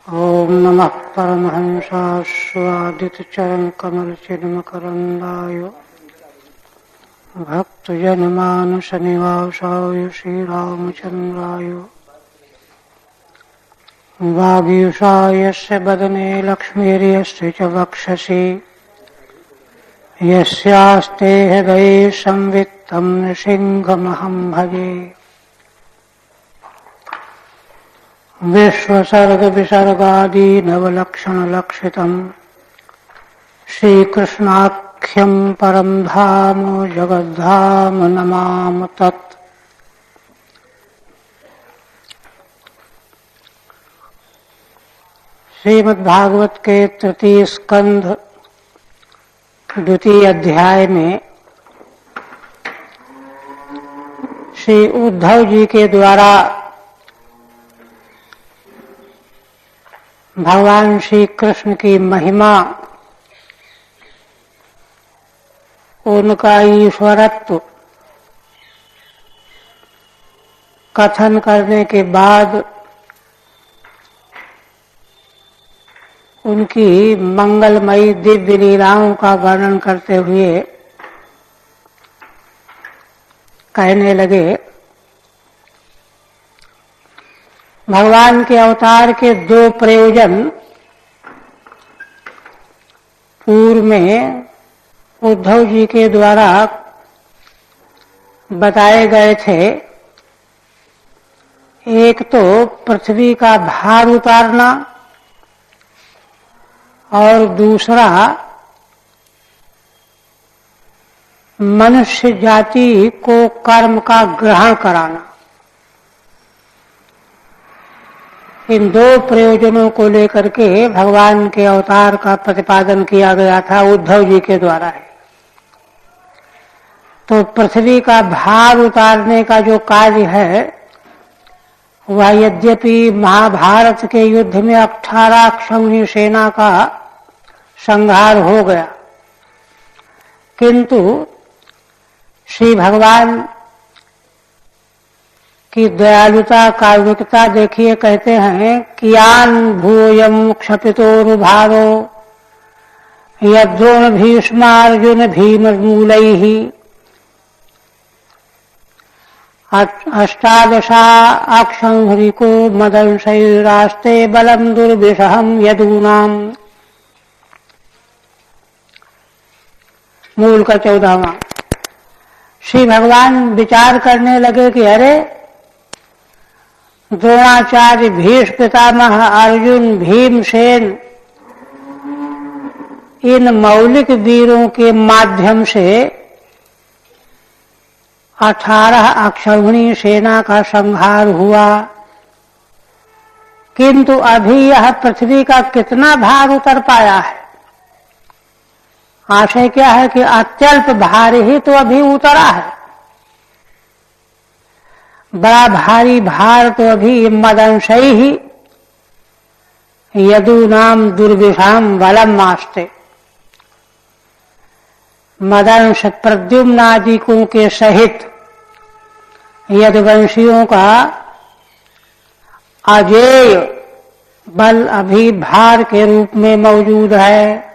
ओम नमः परमहंसास्वादितचरणकमलचिन्मकरन्दाय भक्तजनमानसनिवासाय श्रीरामचन्द्राय वागीशाय यस्य वदने लक्ष्मीर्यस्य च वक्षसि यस्यास्ते हृदये संवित्तं नृसिंहमहं भजे। विश्वसर्ग विसर्गादि नवलक्षण लक्षितम् श्रीकृष्णाख्यं परम धाम जगद्धाम नमाम तत्। श्रीमद्भागवत के तृतीय स्कंध द्वितीय अध्याय में श्री उद्धव जी के द्वारा भगवान श्री कृष्ण की महिमा, उनका ईश्वरत्व कथन करने के बाद उनकी मंगलमयी दिव्य लीलाओं का वर्णन करते हुए कहने लगे, भगवान के अवतार के दो प्रयोजन पूर्व में उद्धव जी के द्वारा बताए गए थे। एक तो पृथ्वी का भार उतारना और दूसरा मनुष्य जाति को कर्म का ग्रहण कराना। इन दो प्रयोजनों को लेकर के भगवान के अवतार का प्रतिपादन किया गया था उद्धव जी के द्वारा। तो पृथ्वी का भार उतारने का जो कार्य है वह यद्यपि महाभारत के युद्ध में 18 अक्षौहिणी सेना का संहार हो गया, किंतु श्री भगवान की दयालुता कारुणिकता देखिए। कहते हैं कियान भूयम क्षपितोरुभारो यद्रोण भीष्मार्जुन भीममूलैः अष्टादशा अक्षौहिणीको मदंशैरास्ते बलम दुर्विषहं यदूनाम। मूल का 14वां। श्री भगवान विचार करने लगे कि अरे द्रोणाचार्य, भीष्म पितामह, अर्जुन, भीमसेन इन मौलिक वीरों के माध्यम से 18 अक्षौहिणी सेना का संहार हुआ, किंतु अभी यह पृथ्वी का कितना भार उतर पाया है। आशय क्या है कि अत्यल्प भार ही तो अभी उतरा है, बड़ा भारी भार तो अभी मदंशै ही यदूनाम दुर्विषाम बलम आस्ते। मदंश प्रद्युम्नादिकों के सहित यदुवंशियों का अजेय बल अभी भार के रूप में मौजूद है।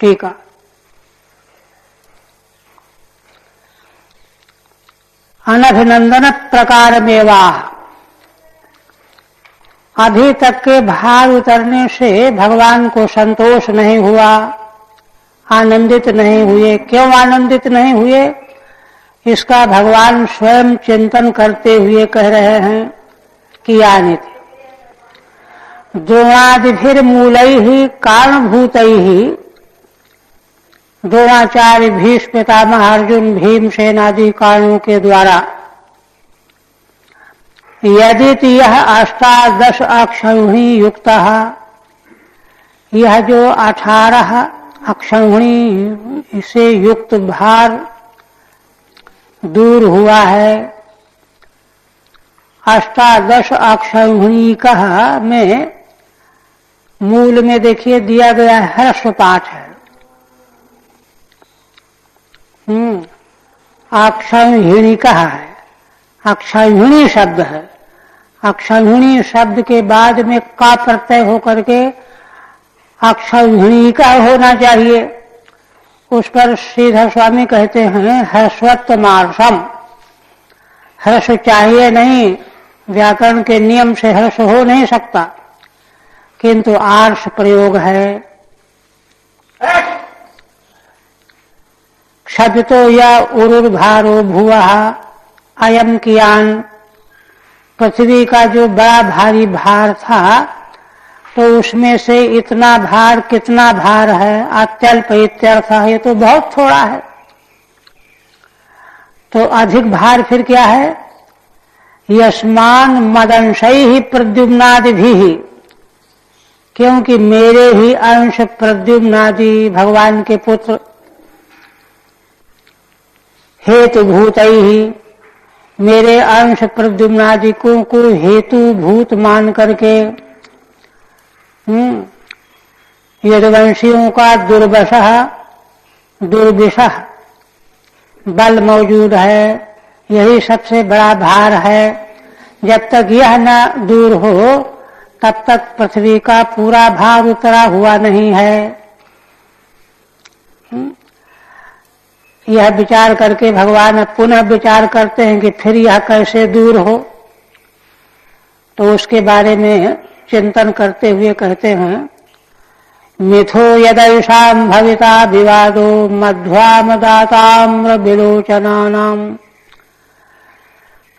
टीका। अनभिनंदन प्रकार मेवा। अभी तक के भार उतरने से भगवान को संतोष नहीं हुआ, आनंदित नहीं हुए। क्यों आनंदित नहीं हुए, इसका भगवान स्वयं चिंतन करते हुए कह रहे हैं कि आनित द्रोणादिभिर मूलैः कारणभूतैः। द्रोणाचार्य, भीष्म पितामह, अर्जुन, भीमसेन आदि कारणों के द्वारा यदि यह 18 अक्षौहिणी युक्त, यह जो 18 अक्षौहिणी से युक्त भार दूर हुआ है। 18 अक्षौहिणी कह में मूल में देखिए दिया गया ह्रस्व पाठ है। अक्षौहिणी कहा है, अक्षौहिणी शब्द है। अक्षौहिणी शब्द के बाद में का प्रत्यय होकर के अक्षौहिणी का होना चाहिए। उस पर श्रीधर स्वामी कहते हैं हर्षवत्तमार्षम, हर्ष चाहिए नहीं, व्याकरण के नियम से हर्ष हो नहीं सकता, किंतु आर्ष प्रयोग है। क्षपितो या उरुर्भारो भुवः अयम कियान, पृथ्वी का जो बड़ा भारी भार था तो उसमें से इतना भार कितना भार है, अत्यल्प इत्यर्थ है, ये तो बहुत थोड़ा है। तो अधिक भार फिर क्या है? यस्मान मदंशैहि प्रद्युम्नादिभिः, क्योंकि मेरे ही अंश प्रद्युम्नादि भगवान के पुत्र हेतुभूतैहि, मेरे अंश प्रद्युम्नादिकों को हेतु भूत मान करके यदुवंशियों का दुर्विशः बल मौजूद है, यही सबसे बड़ा भार है। जब तक यह न दूर हो तब तक पृथ्वी का पूरा भार उतरा हुआ नहीं है। यह विचार करके भगवान पुनः विचार करते हैं कि फिर यह कैसे दूर हो, तो उसके बारे में चिंतन करते हुए कहते हैं मिथो यदैषां भविता विवादो मध्वामदाताम्र विलोचनानां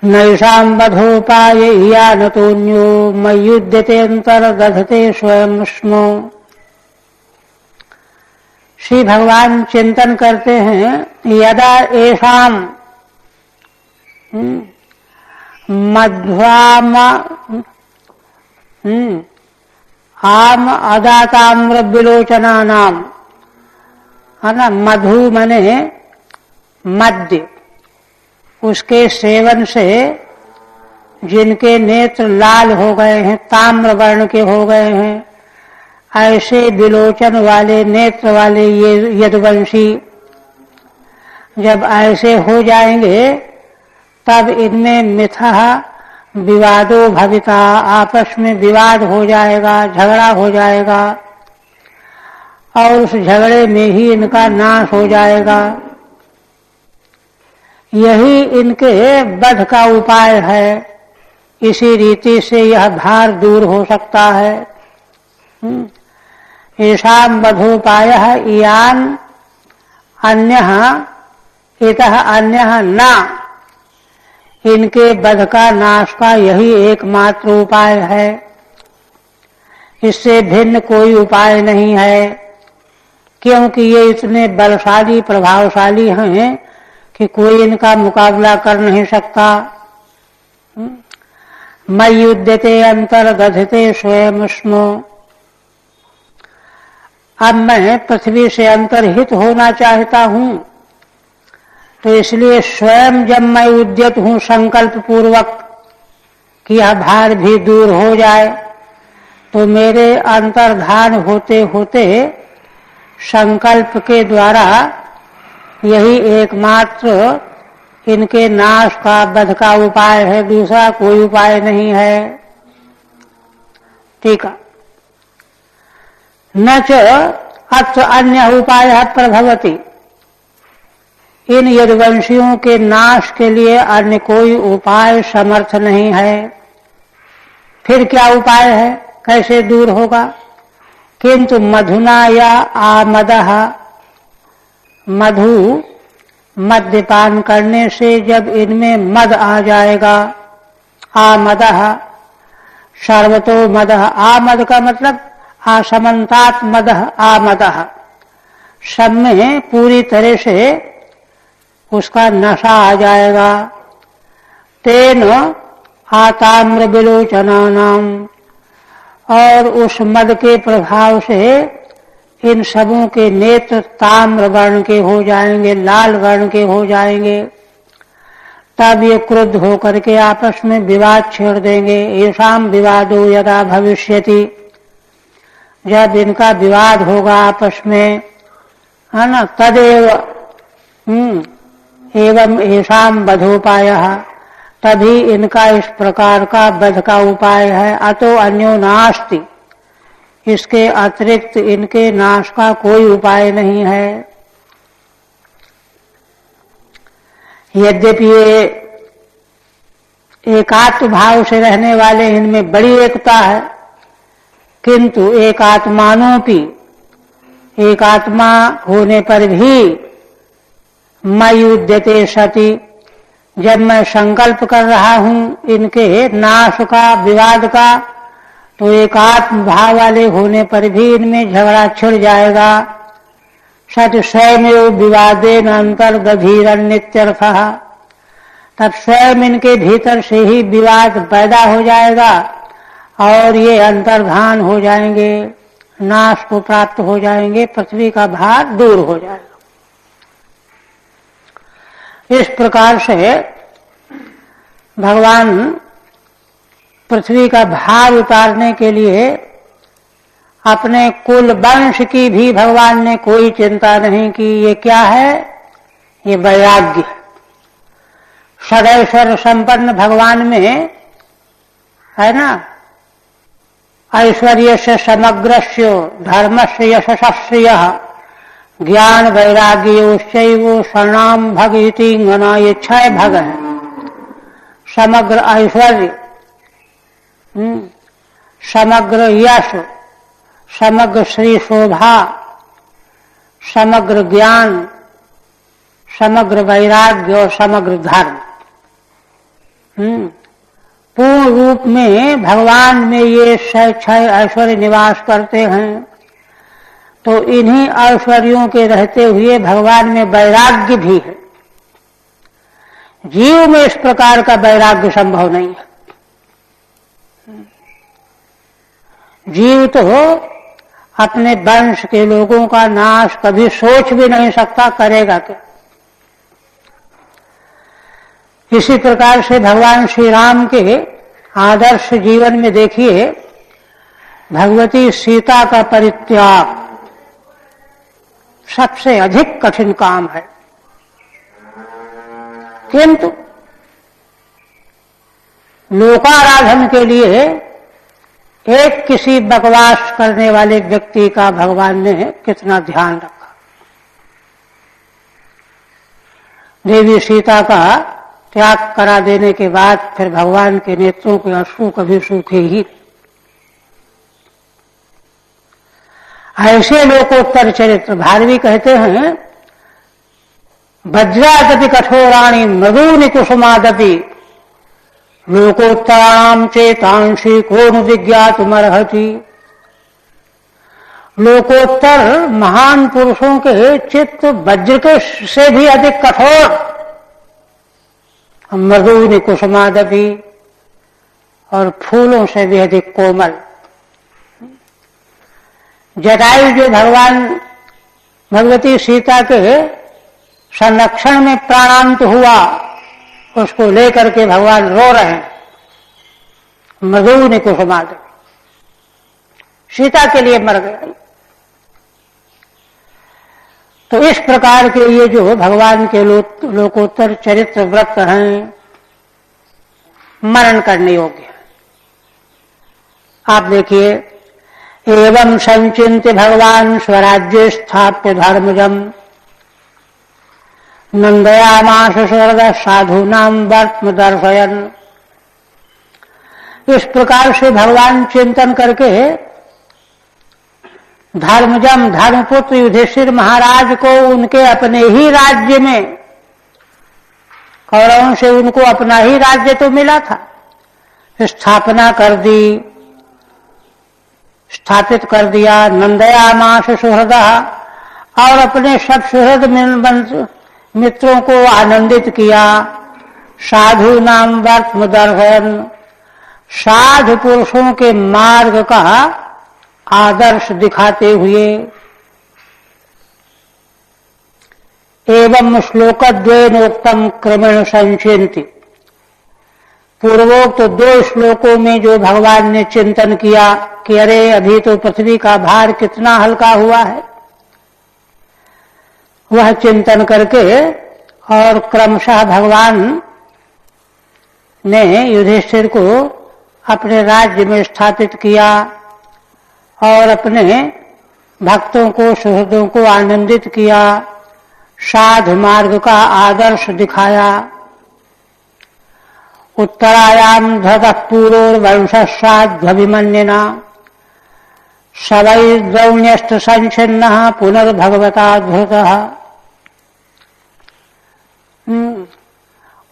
नैषां बधोपाय यानतोन्यो मयुध्यतेऽन्तर्दधते स्वयं स्मो। श्री भगवान चिंतन करते हैं यदा एषां मध्वाम आम अदाताम्र विलोचना नाम, है ना, मधु मने मध्य, उसके सेवन से जिनके नेत्र लाल हो गए हैं, ताम्र वर्ण के हो गए हैं, ऐसे विलोचन वाले नेत्र वाले ये यदुवंशी जब ऐसे हो जाएंगे तब इनमें मिथः विवादो भविता, आपस में विवाद हो जाएगा, झगड़ा हो जाएगा और उस झगड़े में ही इनका नाश हो जाएगा। यही इनके वध का उपाय है। इसी रीति से यह भार दूर हो सकता है। येषां वधोपायः इयान अन्यः इतः अन्यः न, इनके वध का नाश का यही एकमात्र उपाय है, इससे भिन्न कोई उपाय नहीं है। क्योंकि ये इतने बलशाली प्रभावशाली हैं कि कोई इनका मुकाबला कर नहीं सकता। मयुध्यते अंतर्दधते स्वयं स्मो, अब मैं पृथ्वी से अंतर्हित होना चाहता हूं, तो इसलिए स्वयं जब मैं उद्यत हूं संकल्प पूर्वक कि यह भार भी दूर हो जाए, तो मेरे अंतर्धान होते होते संकल्प के द्वारा यही एकमात्र इनके नाश का वध का उपाय है, दूसरा कोई उपाय नहीं है। ठीक है। न च अत्र अन्य उपाय प्रभवति, इन यदुवंशियों के नाश के लिए अन्य कोई उपाय समर्थ नहीं है। फिर क्या उपाय है, कैसे दूर होगा? किंतु मधुना या आमदः, मधु मद्यपान करने से जब इनमें मद आ जाएगा, आमदः सर्वतो मदः, आमद का मतलब आसमन्तात मदः आमदः, सब में पूरी तरह से उसका नशा आ जाएगा। तेन आताम्र विलोचनानाम, और उस मद के प्रभाव से इन सबों के नेत्र ताम्र वर्ण के हो जाएंगे, लाल वर्ण के हो जाएंगे। तब ये क्रुद्ध होकर के आपस में विवाद छेड़ देंगे। येषां विवादो यदा भविष्यति, जब इनका विवाद होगा आपस में, है ना, तदेव एवं येषां वधोपायः, तभी इनका इस प्रकार का वध का उपाय है। अतो अन्यो नास्ति, इसके अतिरिक्त इनके नाश का कोई उपाय नहीं है। यद्यपि ये एकात्म भाव से रहने वाले, इनमें बड़ी एकता है, किंतु एकात्मानोपि, एकात्मा होने पर भी मयि उद्यते सति, जब मैं संकल्प कर रहा हूं इनके नाश का, विवाद का, तो एकात्म भाव वाले होने पर भी इनमें झगड़ा छिड़ जाएगा। सत स्वयं विवादेन अंतर्गधीरन नित्यर्थः, तब स्वयं इनके भीतर से ही विवाद पैदा हो जाएगा और ये अंतर्धान हो जाएंगे, नाश को प्राप्त हो जाएंगे, पृथ्वी का भार दूर हो जाएगा। इस प्रकार से भगवान पृथ्वी का भार उतारने के लिए अपने कुल वंश की भी भगवान ने कोई चिंता नहीं की। ये क्या है? ये वैराग्य। षडैश्वर्य संपन्न भगवान में है ना, ऐश्वर्य से समग्रस्य धर्मस्य यशस्श्रियः ज्ञान वैराग्योश्चैव शरणाम भग इति गणा, ये 6 भग है। समग्र ऐश्वर्य, समग्र यश, समग्र श्री शोभा, समग्र ज्ञान, समग्र वैराग्य और समग्र धर्म। पूर्ण रूप में भगवान में ये 6 ऐश्वर्य निवास करते हैं। तो इन्हीं ऐश्वर्यों के रहते हुए भगवान में वैराग्य भी है। जीव में इस प्रकार का वैराग्य संभव नहीं है। जीव तो अपने वंश के लोगों का नाश कभी सोच भी नहीं सकता, करेगा क्या? इसी प्रकार से भगवान श्री राम के आदर्श जीवन में देखिए, भगवती सीता का परित्याग सबसे अधिक कठिन काम है, किंतु लोकाराधन के लिए एक किसी बकवास करने वाले व्यक्ति का भगवान ने कितना ध्यान रखा। देवी सीता का त्याग करा देने के बाद फिर भगवान के नेत्रों के अश्रु कभी सूखे ही। ऐसे लोकोत्तर चरित्र भारवी कहते हैं, वज्रादपि कठोराणि मृदूनि कुसुमादपि लोकोत्तराणाम चेतांशी कोन विज्ञातुमर्हति। लोकोत्तर महान पुरुषों के चित्त वज्र के से भी अधिक कठोर, मृदूनि कुसुमादपि, और फूलों से भी अधिक कोमल। जटायु जो भगवान भगवती सीता के संरक्षण में प्राणांत हुआ, उसको लेकर के भगवान रो रहे हैं, मृदूनि कुसुमादपि, सीता के लिए मर गया। तो इस प्रकार के ये जो भगवान के लोकोत्तर चरित्र व्रत हैं, मरण करने योग्य है। आप देखिए, एवं संचिन्त्य भगवान स्वराज्य स्थाप्य धर्मजम नंदयामास स्वर्ग साधूनाम वर्त्म दर्शयन। इस प्रकार से भगवान चिंतन करके धर्मजम, धर्मपुत्र युधिष्ठिर महाराज को उनके अपने ही राज्य में, कौरवों से उनको अपना ही राज्य तो मिला था, स्थापना कर दी, स्थापित कर दिया। नंदयामास सुहृदः, और अपने सब सुहृद मित्रों को आनंदित किया। साधु नाम वर्त्म दर्शयन, साधु पुरुषों के मार्ग का आदर्श दिखाते हुए। एवं श्लोकद्वयनोक्तम क्रमेण संचिन्ति, पूर्वोक्त 2 श्लोकों में जो भगवान ने चिंतन किया कि अरे अभी तो पृथ्वी का भार कितना हल्का हुआ है, वह चिंतन करके और क्रमशः भगवान ने युधिष्ठिर को अपने राज्य में स्थापित किया और अपने भक्तों को, सुहृदों को आनंदित किया, साध मार्ग का आदर्श दिखाया। उत्तरायाम धतः पूर्वोर्वंशस्याध्वभिमन्यना सवै द्रौण्यस्त संचिन्नः पुनर्भगवता धृतः।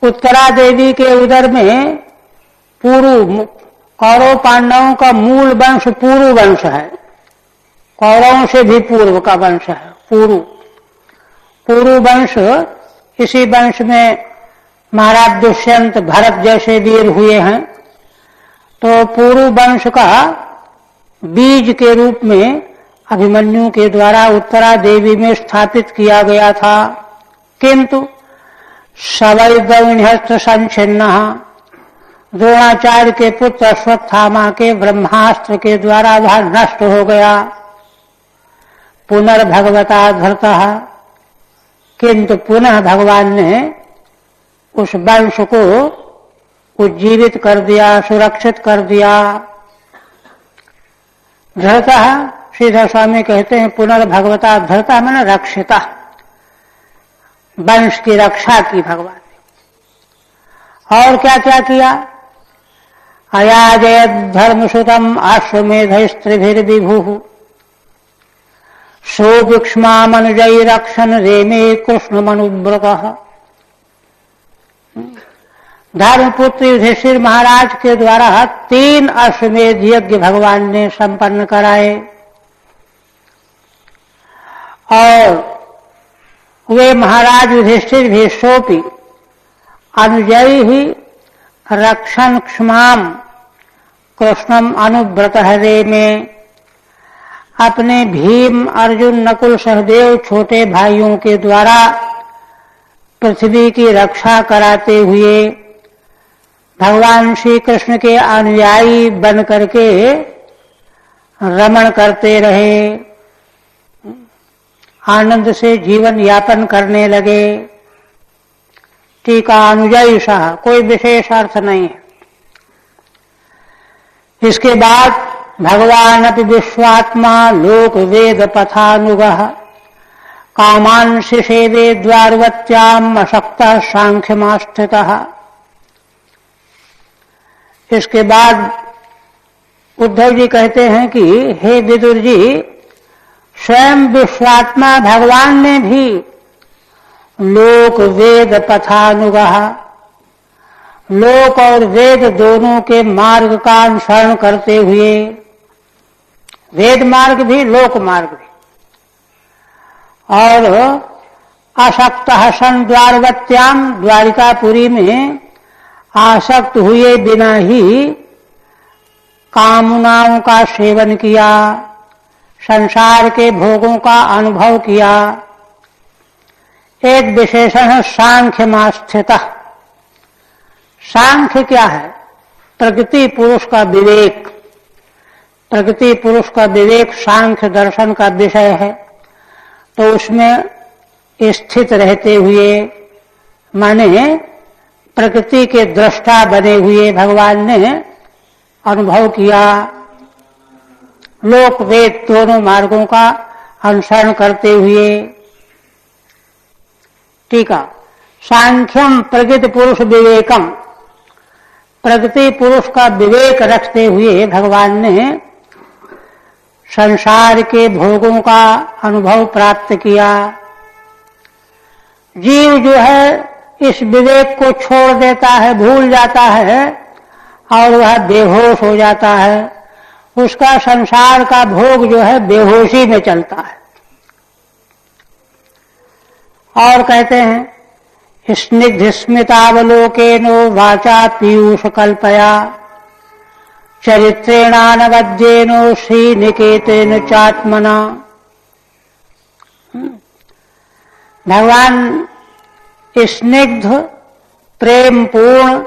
उत्तरा देवी के उदर में पूर्व कौरव पांडवों का मूल वंश पूर्व वंश है, कौरवों से भी पूर्व का वंश है पूर्व वंश। इसी वंश में महाराज दुष्यंत, भरत जैसे वीर हुए हैं। तो पूर्व वंश का बीज के रूप में अभिमन्यु के द्वारा उत्तरा देवी में स्थापित किया गया था। किंतु सवैद्रौण्यस्त्र संचिन्नः, द्रोणाचार्य के पुत्र अश्वत्थामा के ब्रह्मास्त्र के द्वारा वह नष्ट हो गया। पुनर्भगवता धृतः, किंतु पुनः भगवान ने उस वंश को उज्जीवित कर दिया, सुरक्षित कर दिया। धृतः, श्रीधर स्वामी कहते हैं पुनर्भगवता धृता माने रक्षिता, वंश की रक्षा की भगवान ने। और क्या क्या किया? अयाजयद धर्मसुतम आश्वमेध स्त्रिभिर्विभुः सोभिक्ष्मामनुजयी रक्षण रेमे कृष्णमनुव्रतः। धर्मपुत्र युधिष्ठिर महाराज के द्वारा 3 अश्वमेध यज्ञ भगवान ने संपन्न कराए और वे महाराज युधिष्ठिर भी सोपी अनुजयी ही रक्षण क्षमाम कृष्णम अनुव्रत हरे में अपने भीम, अर्जुन, नकुल, सहदेव छोटे भाइयों के द्वारा पृथ्वी की रक्षा कराते हुए भगवान श्री कृष्ण के अनुयायी बन करके रमण करते रहे, आनंद से जीवन यापन करने लगे। टीका अनुजयी सह, कोई विशेष अर्थ नहीं है। इसके बाद भगवान अपि विश्वात्मा लोक वेद पथानुगः कामांशि सेवे द्वारवत्याम अशक्तः सांख्यमास्थितः। इसके बाद उद्धव जी कहते हैं कि हे विदुर जी, स्वयं विश्वात्मा भगवान ने भी लोक वेद पथानुगः, लोक और वेद दोनों के मार्ग का अनुसरण करते हुए, वेद मार्ग भी लोक मार्ग भी, और आसक्त सन द्वारवत्याम, द्वारिकापुरी में आसक्त हुए बिना ही कामनाओं का सेवन किया, संसार के भोगों का अनुभव किया। एक विशेषण है सांख्य में स्थित। सांख्य क्या है? प्रकृति पुरुष का विवेक। प्रकृति पुरुष का विवेक सांख्य दर्शन का विषय है। तो उसमें स्थित रहते हुए, माने प्रकृति के दृष्टा बने हुए भगवान ने अनुभव किया, लोक वेद दोनों मार्गों का अनुसरण करते हुए। टीका सांख्यम प्रकृति पुरुष विवेकम, प्रकृति पुरुष का विवेक रखते हुए भगवान ने संसार के भोगों का अनुभव प्राप्त किया। जीव जो है इस विवेक को छोड़ देता है, भूल जाता है और वह बेहोश हो जाता है। उसका संसार का भोग जो है बेहोशी में चलता है। और कहते हैं स्निग्ध स्मितावलोकेनो वाचा पीयूष कल्पया चरित्रेणानवद्येनो श्रीनिकेतेन चात्मना। भगवान स्निग्ध, प्रेम पूर्ण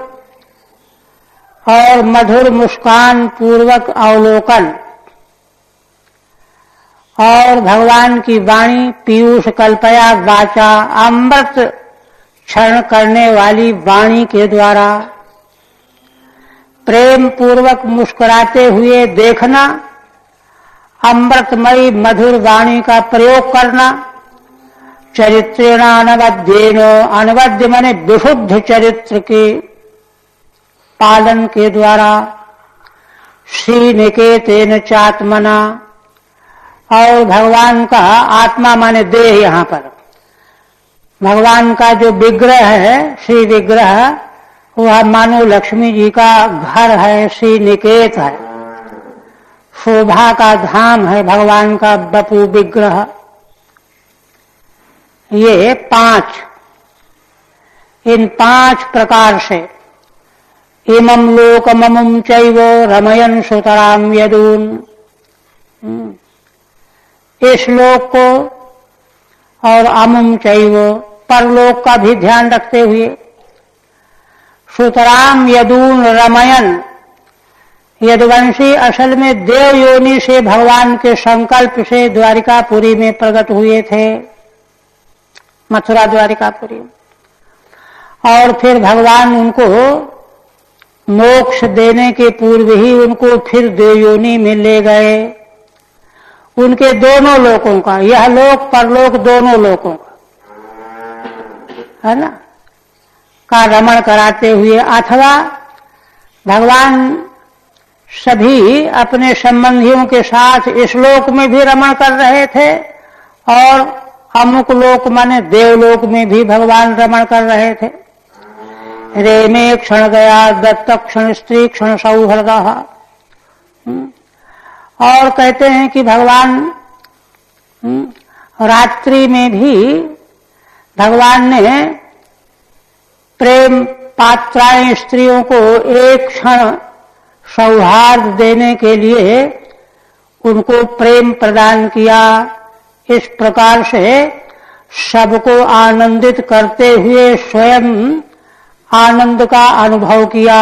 और मधुर मुस्कान पूर्वक अवलोकन और भगवान की वाणी पीयूष कल्पया वाचा, अमृत क्षरण करने वाली वाणी के द्वारा प्रेम पूर्वक मुस्कुराते हुए देखना, अमृतमयी मधुर वाणी का प्रयोग करना, चरित्रेण अनवद्येन, अनवद्य माने विशुद्ध चरित्र के पालन के द्वारा, श्रीनिकेतेन चात्मना, और भगवान का आत्मा माने देह, यहाँ पर भगवान का जो विग्रह है, श्री विग्रह, वह मानो लक्ष्मी जी का घर है, श्री निकेत है, शोभा का धाम है भगवान का बपू विग्रह। ये 5, इन 5 प्रकार से इमं लोकममुं चैव रमयन् सुतरां यदून्, इस लोक को और अमुं चैव परलोक का भी ध्यान रखते हुए, सुतराम यदून रमयन, यदुवंशी असल में देव योनि से भगवान के संकल्प से द्वारिकापुरी में प्रकट हुए थे, मथुरा द्वारिकापुरी, और फिर भगवान उनको मोक्ष देने के पूर्व ही उनको फिर देव योनि में ले गए। उनके दोनों लोकों का, यह लोक परलोक दोनों लोकों का, है ना, का रमण कराते हुए, अथवा भगवान सभी अपने संबंधियों के साथ इस लोक में भी रमण कर रहे थे और अमुक लोक माने देवलोक में भी भगवान रमण कर रहे थे। रेमे क्षण गया दत्त क्षण स्त्री क्षण सौहृद, और कहते हैं कि भगवान रात्रि में भी भगवान ने प्रेम पात्राएं स्त्रियों को एक क्षण सौहार्द देने के लिए उनको प्रेम प्रदान किया। इस प्रकार से सबको आनंदित करते हुए स्वयं आनंद का अनुभव किया।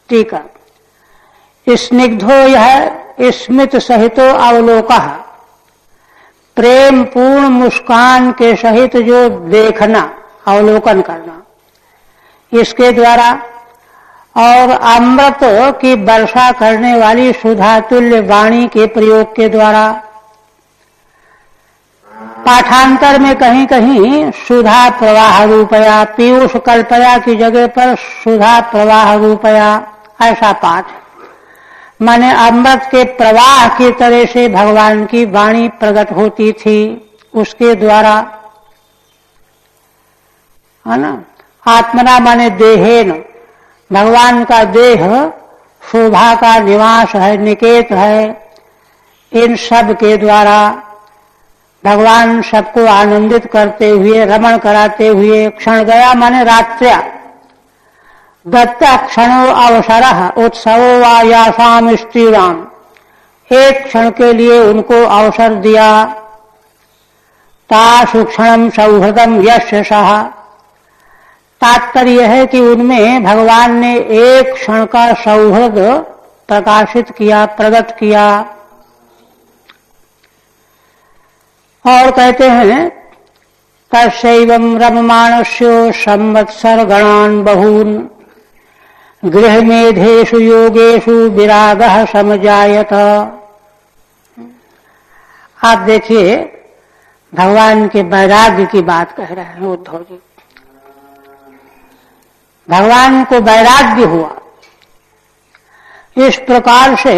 ठीक है। स्निग्धो यह स्मित सहितो अवलोकः, प्रेम पूर्ण मुस्कान के सहित जो देखना, अवलोकन करना, इसके द्वारा, और अमृत की वर्षा करने वाली सुधातुल्य वाणी के प्रयोग के द्वारा। पाठांतर में कहीं कहीं सुधा प्रवाह रूपया, पीयूष कल्पया की जगह पर सुधा प्रवाह रूपया, ऐसा पाठ, माने अमृत के प्रवाह की तरह से भगवान की वाणी प्रकट होती थी, उसके द्वारा, है ना। आत्मना माने देहेन, भगवान का देह शोभा का निवास है, निकेत है। इन सब के द्वारा भगवान सबको आनंदित करते हुए, रमण कराते हुए, क्षण गया माने रात्र्या, दत्त क्षणो अवसरः उत्सवो वा यासाम स्त्रीराम, एक क्षण के लिए उनको अवसर दिया। तासु क्षणम सौहृदम यस्य सः, तात्पर्य है कि उनमें भगवान ने एक क्षण का सौहृद प्रकाशित किया, प्रकट किया। और कहते हैं तस्यैवं रममाणस्य संवत्सर गणान् बहून् गृहमेधेषु योगेषु विरागः समजायत। आप देखिए, भगवान के वैराग्य की बात कह रहे हैं उद्धव जी। भगवान को वैराग्य हुआ। इस प्रकार से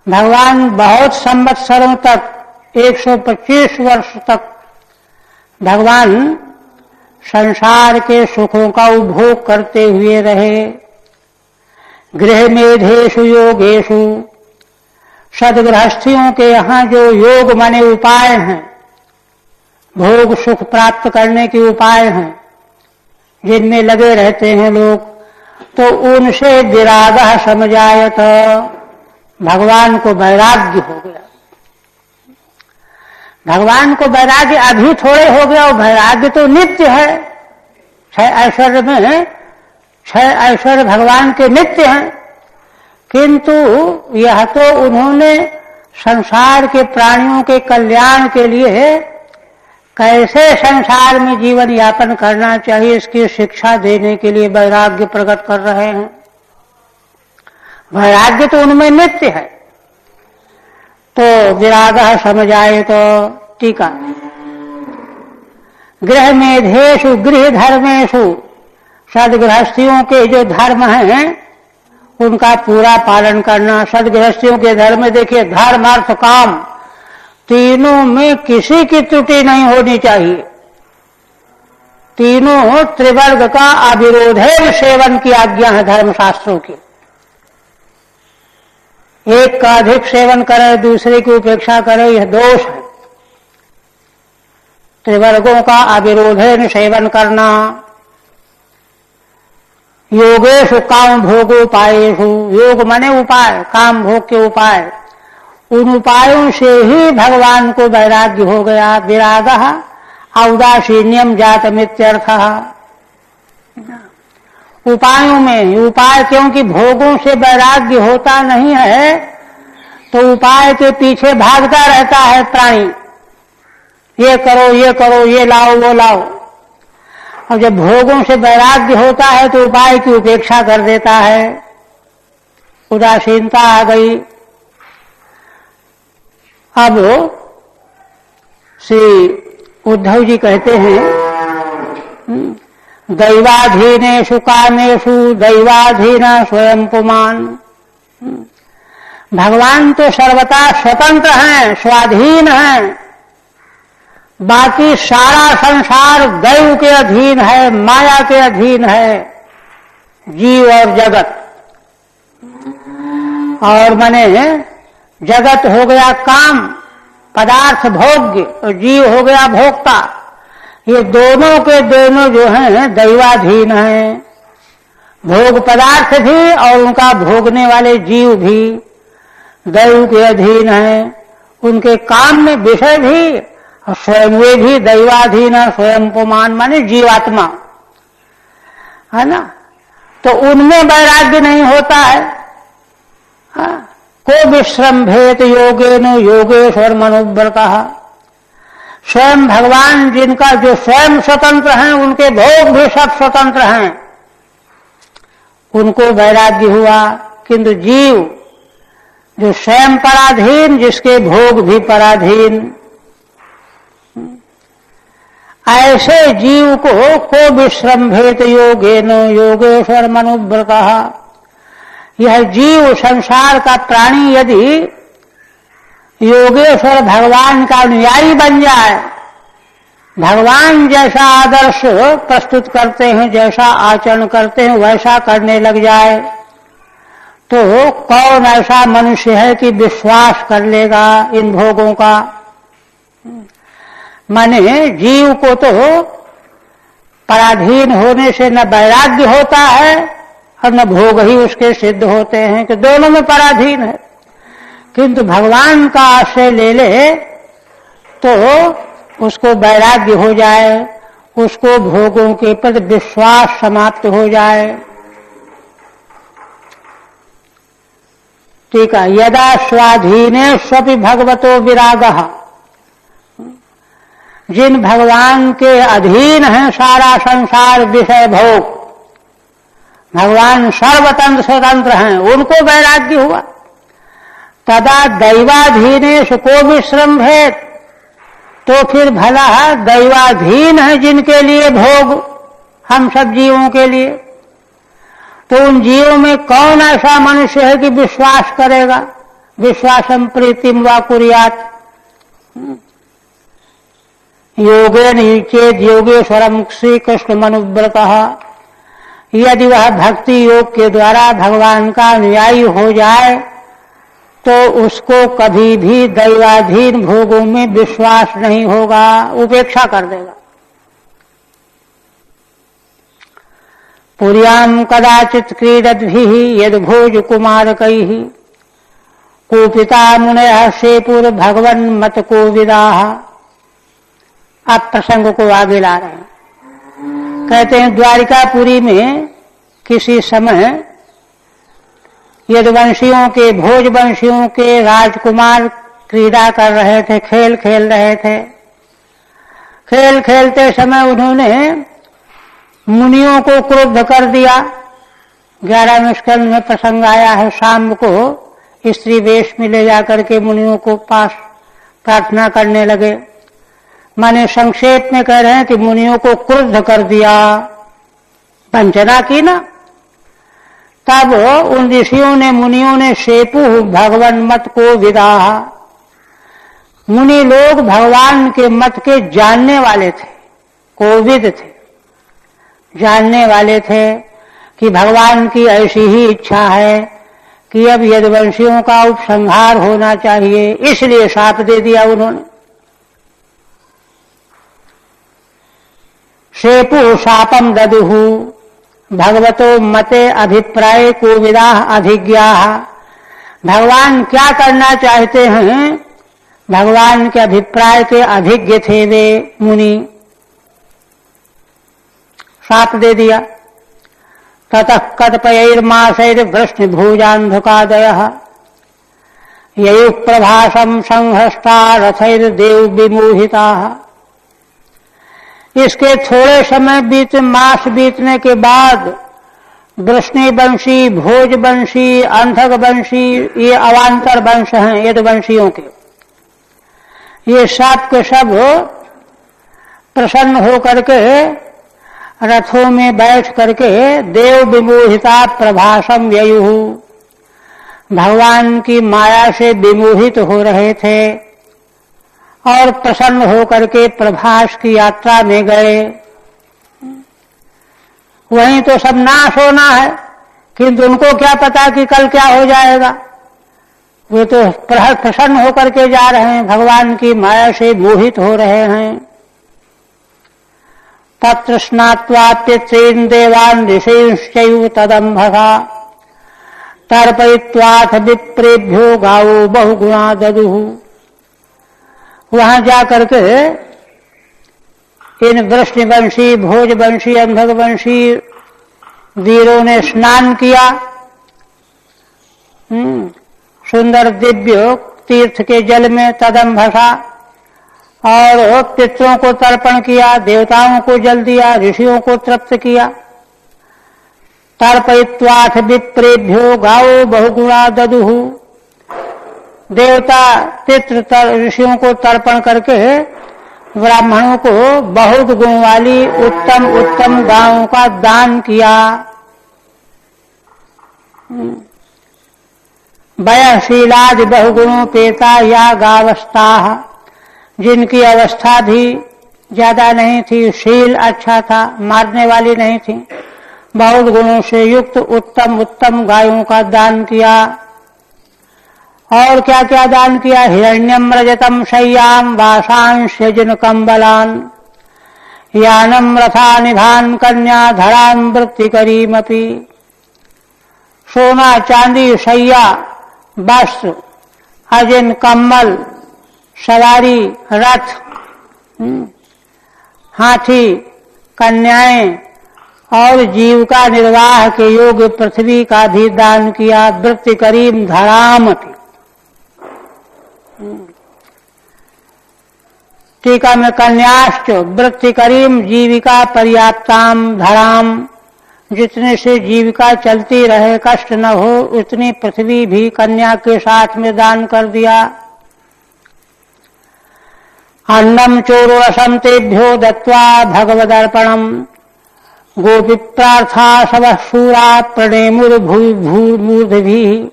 भगवान बहुत संवत्सरों तक, 125 वर्ष तक भगवान संसार के सुखों का उपभोग करते हुए रहे। गृह मेधेषु योगेषु, सदगृहस्थियों के यहाँ जो योग माने उपाय हैं, भोग सुख प्राप्त करने के उपाय हैं, जिनमें लगे रहते हैं लोग, तो उनसे विरागः समजायत, भगवान को वैराग्य हो गया। भगवान को वैराग्य अभी थोड़े हो गया, और वैराग्य तो नित्य है। 6 ऐश्वर्य में 6 ऐश्वर्य भगवान के नित्य हैं, किंतु यह तो उन्होंने संसार के प्राणियों के कल्याण के लिए कैसे संसार में जीवन यापन करना चाहिए इसकी शिक्षा देने के लिए वैराग्य प्रकट कर रहे हैं। वैराग्य तो उनमें नित्य है। तो विराग समझ आए तो टीका, गृह मेधेषु गृह धर्मेषु, सदगृहस्थियों के जो धर्म हैं उनका पूरा पालन करना। सदगृहस्थियों के धर्म में देखिए, धर्म अर्थ काम तीनों में किसी की त्रुटि नहीं होनी चाहिए। तीनों त्रिवर्ग का अविरोधेय सेवन की आज्ञा है धर्मशास्त्रों की। एक का अधिक सेवन करे, दूसरे की उपेक्षा करे, यह दोष है। त्रिवर्गों का अविरोधेय सेवन करना। योगेषु काम भोगोपायेषु, योग माने उपाय, काम भोग के उपाय, उन उपायों से ही भगवान को वैराग्य हो गया। विरागः औदासीन्यम जातमित्यर्थः। उपायों में उपाय, क्योंकि भोगों से वैराग्य होता नहीं है तो उपाय के पीछे भागता रहता है प्राणी। ये करो, ये करो, ये लाओ, वो लाओ। और जब भोगों से वैराग्य होता है तो उपाय की उपेक्षा कर देता है, उदासीनता आ गई। अब श्री उद्धव जी कहते हैं, दैवाधीनेषु कामेषु दैवाधीन स्वयं पुमान। भगवान तो सर्वथा स्वतंत्र हैं, स्वाधीन हैं। बाकी सारा संसार दैव के अधीन है, माया के अधीन है, जीव और जगत। और माने जगत हो गया काम, पदार्थ भोग्य, और जीव हो गया भोक्ता। ये दोनों के दोनों जो हैं दैवाधीन हैं। भोग पदार्थ भी और उनका भोगने वाले जीव भी दैव के अधीन हैं। उनके काम में विषय भी और स्वयं वे भी दैवाधीन है। स्वयं पुमान माने जीवात्मा है ना। तो उनमें वैराग्य नहीं होता है। को विश्रम्भेत योगेन योगेश्वर मनोव्रतः। स्वयं भगवान जिनका जो स्वयं स्वतंत्र हैं, उनके भोग भी सब स्वतंत्र हैं, उनको वैराग्य हुआ। किंतु जीव जो स्वयं पराधीन, जिसके भोग भी पराधीन, ऐसे जीव को विश्रम्भेत योगेन योगेश्वर मनोव्रतः। यह जीव संसार का प्राणी यदि योगेश्वर भगवान का अनुयायी बन जाए, भगवान जैसा आदर्श प्रस्तुत करते हैं, जैसा आचरण करते हैं वैसा करने लग जाए, तो कौन ऐसा मनुष्य है कि विश्वास कर लेगा इन भोगों का। माने जीव को तो पराधीन होने से न वैराग्य होता है और न भोग ही उसके सिद्ध होते हैं, कि दोनों में पराधीन है। किंतु भगवान का आश्रय ले ले तो उसको वैराग्य हो जाए, उसको भोगों के प्रति विश्वास समाप्त हो जाए। ठीक है, यदा स्वाधीने स्वपि भगवतो विरागः। जिन भगवान के अधीन है सारा संसार विषय भोग, भगवान सर्वतंत्र स्वतंत्र हैं, उनको वैराग्य हुआ। तदा दैवाधीनेश को विश्रम्भेत। तो फिर भला दैवाधीन है जिनके लिए भोग, हम सब जीवों के लिए, तो उन जीवों में कौन ऐसा मनुष्य है कि विश्वास करेगा। विश्वासम प्रीतिम वा कुर्यात्। योगेन चेद योगेश्वरम श्री कृष्ण मनोव्रतः। यदि वह भक्ति योग के द्वारा भगवान का अनुयायी हो जाए तो उसको कभी भी दैवाधीन भोगों में विश्वास नहीं होगा, उपेक्षा कर देगा। पुर्याम कदाचित क्रीडद्भिः यद भोज कुमारकैः कुपिता मुनयः शेपुर भगवन् मत कोविदाः। आप प्रसंग को आगे ला रहे हैं। कहते हैं द्वारिकापुरी में किसी समय यदुवंशियों के, भोजवंशियों के राजकुमार क्रीड़ा कर रहे थे, खेल खेल रहे थे। खेल खेलते समय उन्होंने मुनियों को क्रुद्ध कर दिया। 11वें स्कंद में प्रसंग आया है, शाम को स्त्री वेश में ले जाकर के मुनियों को पास प्रार्थना करने लगे। माने संक्षेप में कह रहे हैं कि मुनियों को क्रुद्ध कर दिया, वंचना की ना। तब उन ऋषियों ने, मुनियों ने शेपु भगवान मत को विदाह। मुनि लोग भगवान के मत के जानने वाले थे, कोविद थे, जानने वाले थे कि भगवान की ऐसी ही इच्छा है कि अब यदुवंशियों का उपसंहार होना चाहिए, इसलिए शाप दे दिया उन्होंने। शेपु शापम ददुहु भगवतो मते अभिप्राय कोविदा अभिज्ञा। भगवान क्या करना चाहते हैं, भगवान के अभिप्राय के अभिज्ञ थे वे मुनि। शाप दे दिया। ततः कतिपयैर्मासैर्वृष्णि भूजान्धुकादयः ययुः प्रभासं संहस्ता रथैर्देव विमोहिताः। इसके थोड़े समय मास बीतने के बाद वृष्णि वंशी, भोज वंशी, अंधक वंशी, ये अवान्तर वंश हैं यदुवंशियों के, ये सब के सब प्रसन्न होकर के रथों में बैठ करके देव विमोहिता प्रभासम ययुः, भगवान की माया से विमोहित हो रहे थे और प्रसन्न होकर के प्रभास की यात्रा में गए। वहीं तो सब नाश होना है, किंतु उनको क्या पता कि कल क्या हो जाएगा। वे तो प्रसन्न होकर के जा रहे हैं, भगवान की माया से मोहित हो रहे हैं। तत्र स्नात्वा पितॄन् देवान् ऋषींश्चैव तदम्भसा तर्पयित्वाथ विप्रेभ्यो गावो बहुगुणा ददुः। वहां जाकर के इन वृष्णिवंशी, भोजवंशी, अंधकवंशी वीरों ने स्नान किया, सुंदर दिव्य तीर्थ के जल में तदम्भसा, और पितरों को तर्पण किया, देवताओं को जल दिया, ऋषियों को तृप्त किया। तर्पयित्वाथ विप्रेभ्यो गावो बहुगुणा ददुः। देवता पितृ ऋषियों को तर्पण करके ब्राह्मणों को बहुत गुण वाली उत्तम उत्तम गायों का दान किया। वयशीलाज बहुगुणोपेता या गावस्था, जिनकी अवस्था भी ज्यादा नहीं थी, शील अच्छा था, मारने वाली नहीं थी, बहुत गुणों से युक्त उत्तम उत्तम गायों का दान किया। और क्या क्या दान किया, हिरण्यम रजतम शय्याम वासांश्यजन कंबलान यानम रथा निभान कन्या धराम वृत्तिकरीमपि। सोना चांदी शैया वस्त्र अजिन कम्बल सवारी रथ हाथी कन्याएं और जीविका निर्वाह के योग्य पृथ्वी का भी दान किया। वृत्ति करीम धरामपि। टीका में कन्याश्च वृत्ति करीम जीविका पर्याप्ताम धराम, जितने से जीविका चलती रहे कष्ट न हो उतनी पृथ्वी भी कन्या के साथ में दान कर दिया। अन्नम चोरसम तेभ्यो दत्वा भगवदर्पणम गोपिप्रार्था सब शूरा प्रणेमुर्भूर्मूर्धि।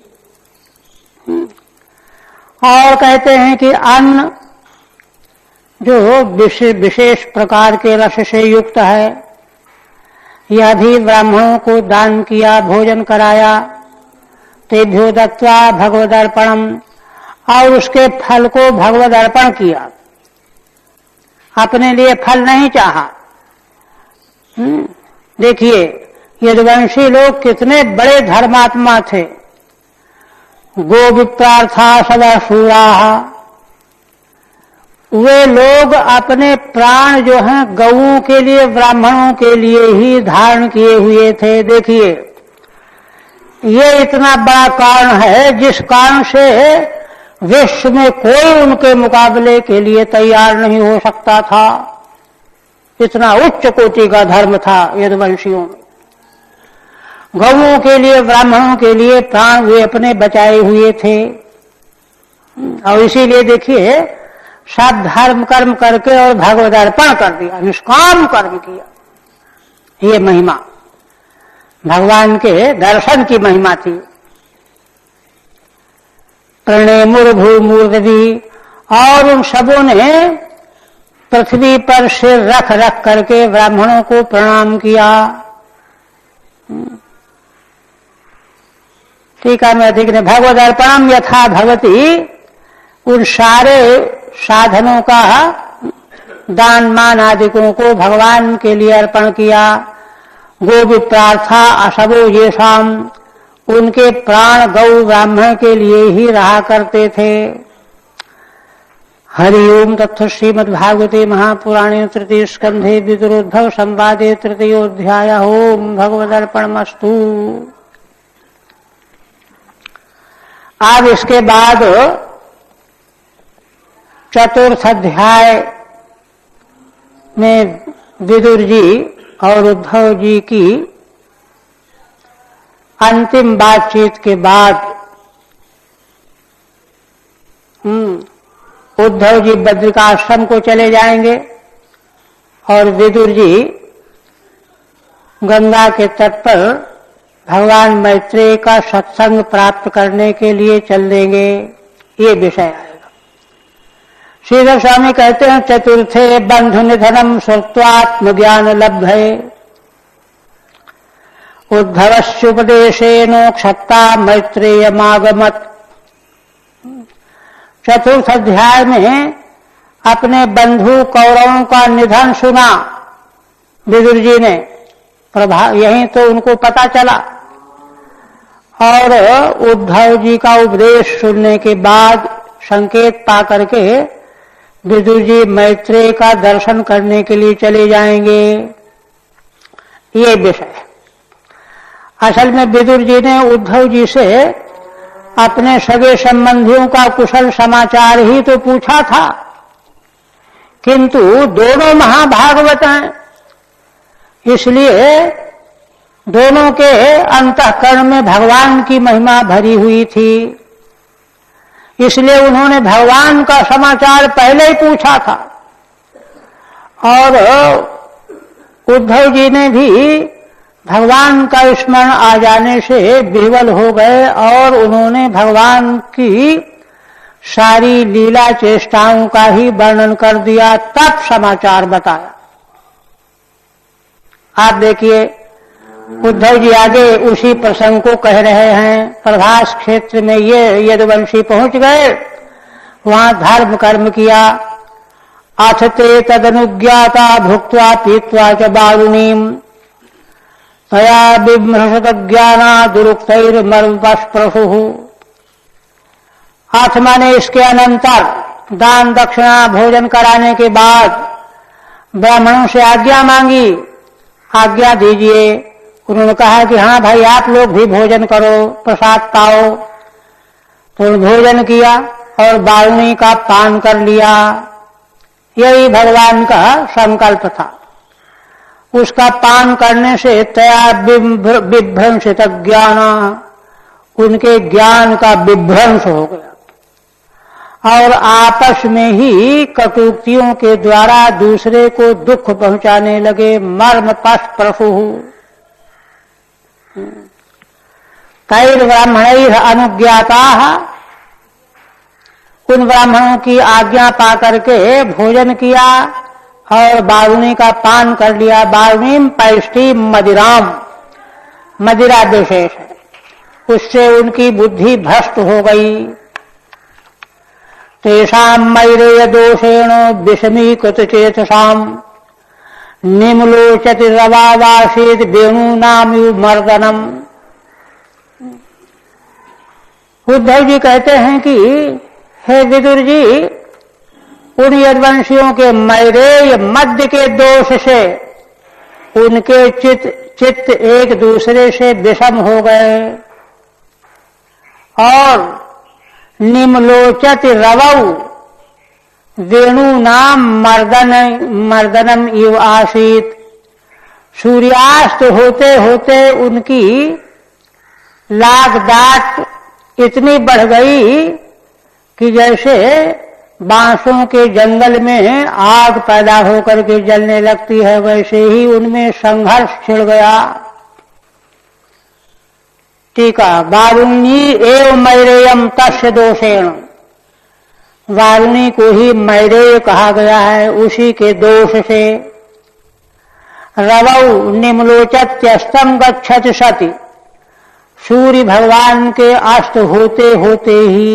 और कहते हैं कि अन्न जो विशेष प्रकार के रस से युक्त है, यह भी ब्राह्मणों को दान किया, भोजन कराया। तेभ्यो दत्वा भगवदर्पणम, और उसके फल को भगवदर्पण किया, अपने लिए फल नहीं चाहा। देखिए यदुवंशी लोग कितने बड़े धर्मात्मा थे। गोविप्रार्था सदा शूराः, वे लोग अपने प्राण जो हैं गौओं के लिए, ब्राह्मणों के लिए ही धारण किए हुए थे। देखिए ये इतना बड़ा कारण है जिस कारण से विश्व में कोई उनके मुकाबले के लिए तैयार नहीं हो सकता था। इतना उच्च कोटि का धर्म था यदुवंशियों में। गौओं के लिए, ब्राह्मणों के लिए प्राण वे अपने बचाए हुए थे। और इसीलिए देखिए सब धर्म कर्म करके और भगवद अर्पण कर दिया, निष्काम कर्म किया। ये महिमा भगवान के दर्शन की महिमा थी। प्रणेमुर्भूमूर्धि, और उन सबों ने पृथ्वी पर सिर रख रख करके ब्राह्मणों को प्रणाम किया। टीका में अधिक ने भगवद अर्पणम यथा भवती, उन सारे साधनों का दान मान आदिकों को भगवान के लिए अर्पण किया। गोविप्रार्था असवो येषाम, उनके प्राण गौ ब्राह्मण के लिए ही रहा करते थे। हरि ओम तत्थ श्रीमद्भागवते महापुराणे तृतीय स्कंधे विदुरोद्धव संवादे तृतीयोध्याय। ओम भगवदर्पणमस्तु। अब इसके बाद चतुर्थ अध्याय में विदुर जी और उद्धव जी की अंतिम बातचीत के बाद उद्धव जी बद्रिकाश्रम को चले जाएंगे और विदुर जी गंगा के तट पर भगवान मैत्रेय का सत्संग प्राप्त करने के लिए चल देंगे। ये विषय आएगा। श्रीधर स्वामी कहते हैं चतुर्थे बंधु निधनम श्रुत्वात्म ज्ञान लब्धे उद्धवस्युपदेशेनो क्षत्ता मैत्रेयमागमत्। चतुर्थ अध्याय में अपने बंधु कौरवों का निधन सुना विदुर जी ने, यहीं तो उनको पता चला। और उद्धव जी का उपदेश सुनने के बाद संकेत पा करके विदुर जी मैत्रेय का दर्शन करने के लिए चले जाएंगे। ये विषय असल में विदुर जी ने उद्धव जी से अपने सगे संबंधियों का कुशल समाचार ही तो पूछा था, किंतु दोनों महाभागवत हैं, इसलिए दोनों के अंतःकरण में भगवान की महिमा भरी हुई थी। इसलिए उन्होंने भगवान का समाचार पहले ही पूछा था। और उद्धव जी ने भी भगवान का स्मरण आ जाने से विह्वल हो गए और उन्होंने भगवान की सारी लीला चेष्टाओं का ही वर्णन कर दिया, तब समाचार बताया। आप देखिए उद्धव जी आगे उसी प्रसंग को कह रहे हैं। प्रभास क्षेत्र में ये यदुवंशी पहुंच गए, वहां धर्म कर्म किया। अथ ते तदनुज्ञाता भुक्त्वा पीत्वा च बारुणीम तया बिभ्रशत ज्ञाना दुरुक्तैर्मर्वस्पृशुः। अथ माने इसके अनंतर दान दक्षिणा भोजन कराने के बाद ब्राह्मणों से आज्ञा मांगी, आज्ञा दीजिए। उन्होंने कहा कि हाँ भाई आप लोग भी भोजन करो, प्रसाद पाओ। तो भोजन किया और बारुणी का पान कर लिया। यही भगवान का संकल्प था। उसका पान करने से तया विभ्रंशित ज्ञान, उनके ज्ञान का विभ्रंश हो गया और आपस में ही कटुक्तियों के द्वारा दूसरे को दुख पहुंचाने लगे। मर्म पशु कैर ब्राह्मण अनुज्ञाता, उन ब्राह्मणों की आज्ञा पा करके भोजन किया और बारुणी का पान कर लिया। बारुणीम पैष्टि मदिराम, मदिरा विशेष है, उससे उनकी बुद्धि भ्रष्ट हो गई। तेषाम मैरेय दोषेण विषमीकृत चेतसाम निम्लोचति रवावासीत वेणूनाम मर्दनम। उद्धव जी कहते हैं कि हे विदुर जी, उन यदुवंशियों के मैरेय मध्य के दोष से उनके चित्त एक दूसरे से विषम हो गए और निम्लोचति रवौ, वेणूनाम मर्दनम इव आसीत। सूर्यास्त होते होते उनकी लाग डाट इतनी बढ़ गई कि जैसे बांसों के जंगल में आग पैदा होकर के जलने लगती है, वैसे ही उनमें संघर्ष छिड़ गया। टीका, वारुणी एव मैरेयम तस्य दोषेण। वारुणी को ही मैरेय कहा गया है, उसी के दोष से। रवौ निम्लोचत्यस्तम गच्छत सति। सूर्य भगवान के अस्त होते होते ही,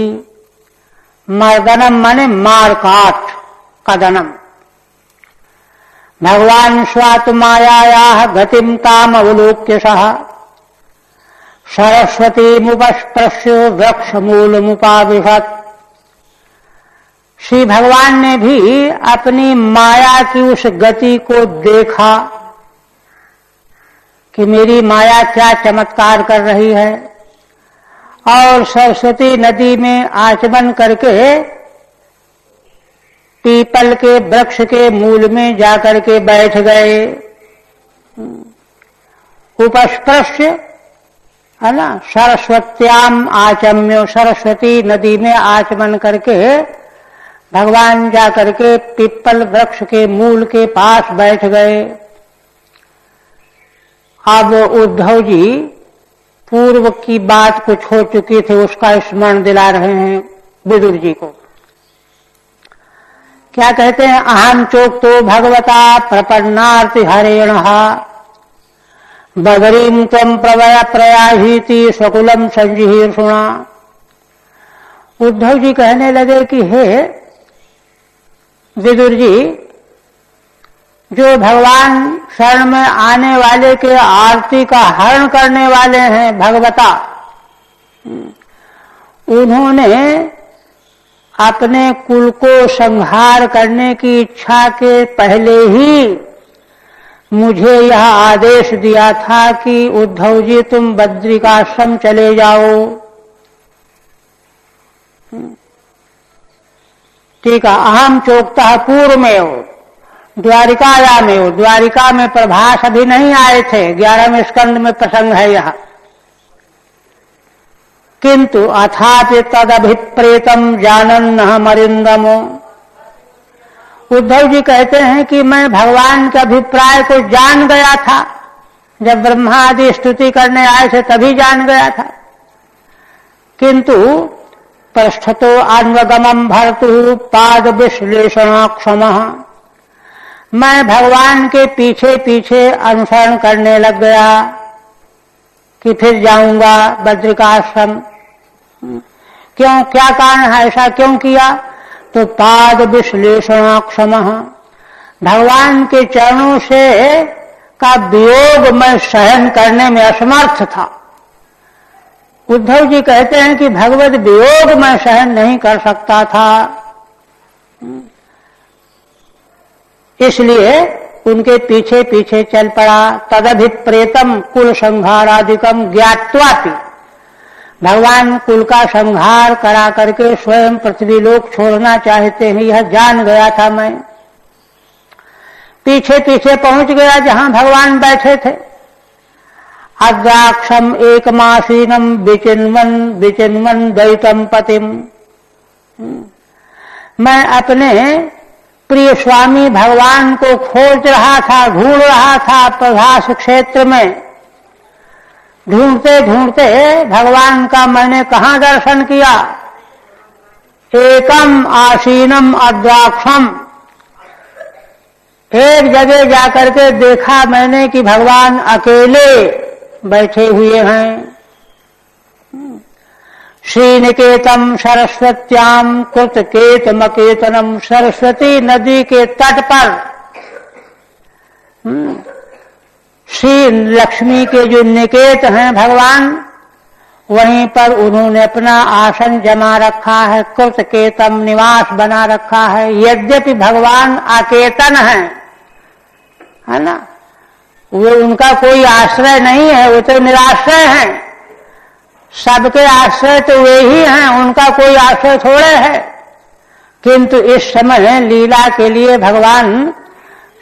मर्दनम माने मार काट, कदनम, भगवान स्वात्मायायाः गतिम ताम अवलोक्य सह सरस्वती मुपस्पृश्य वृक्ष मूल मुपाविशत। श्री भगवान ने भी अपनी माया की उस गति को देखा कि मेरी माया क्या चमत्कार कर रही है, और सरस्वती नदी में आचमन करके पीपल के वृक्ष के मूल में जाकर के बैठ गए। उपस्पृश्य है ना, सरस्वत्याम आचम्यो, सरस्वती नदी में आचमन करके भगवान जाकर के पीपल वृक्ष के मूल के पास बैठ गए। अब उद्धव जी पूर्व की बात कुछ हो चुकी थी, उसका स्मरण दिला रहे हैं विदुर जी को। क्या कहते हैं, अहम चोक्तो भगवता प्रपन्नार्ति हरेण बदरीम तम प्रयाहीति स्वकुलम संजीहीर्षुणा। उद्धव जी कहने लगे कि हे विदुर जी, जो भगवान शरण में आने वाले के आरती का हरण करने वाले हैं भगवता, उन्होंने अपने कुल को संहार करने की इच्छा के पहले ही मुझे यह आदेश दिया था कि उद्धव जी तुम बद्रिकाश्रम चले जाओ। ठीक है, अहम चोक्ता पूर्व में हो, द्वारिकाया में हो। द्वारिका में प्रभास अभी नहीं आए थे, 11वें स्कंद में प्रसंग है यह। किंतु अथापि तदभिप्रेतम जानन अरिंदमो। उद्धव जी कहते हैं कि मैं भगवान के अभिप्राय को जान गया था, जब ब्रह्मा आदि स्तुति करने आए थे तभी जान गया था। किंतु पृष्ठतो अन्वगमम भर्तु पाद विश्लेषणाक्षमः। मैं भगवान के पीछे पीछे अनुसरण करने लग गया कि फिर जाऊंगा बद्रिकाश्रम। क्यों, क्या कारण है, ऐसा क्यों किया? तो पाद विश्लेषणाक्षमः, भगवान के चरणों से का वियोग मैं सहन करने में असमर्थ था। उद्धव जी कहते हैं कि भगवत वियोग मैं सहन नहीं कर सकता था, इसलिए उनके पीछे पीछे चल पड़ा। तदभिप्रेतम कुल संहारादिकम ज्ञात्वापि, भगवान कुल का संहार करा करके स्वयं पृथ्वीलोक छोड़ना चाहते हैं, यह जान गया था मैं। पीछे पीछे पहुंच गया जहां भगवान बैठे थे। अद्राक्षम एकमासीनम विचिन्वन विचिन्वन द्वैतम पतिम। मैं अपने प्रिय स्वामी भगवान को खोज रहा था, ढूंढ रहा था प्रभास क्षेत्र में। ढूंढते ढूंढते भगवान का मैंने कहां दर्शन किया? एकम आसीनम अद्राक्षम, एक जगह जाकर के देखा मैंने कि भगवान अकेले बैठे हुए हैं। श्रीनिकेतम सरस्वत्याम कृतकेतमकेतनम, सरस्वती नदी के तट पर श्री लक्ष्मी के जो निकेत हैं भगवान, वहीं पर उन्होंने अपना आसन जमा रखा है, कृतकेतम निवास बना रखा है। यद्यपि भगवान अकेतन है ना, वो उनका कोई आश्रय नहीं है, वो तो निराश्रय हैं। सबके आश्रय तो वे ही हैं, उनका कोई आश्रय थोड़े है। किंतु इस समय लीला के लिए भगवान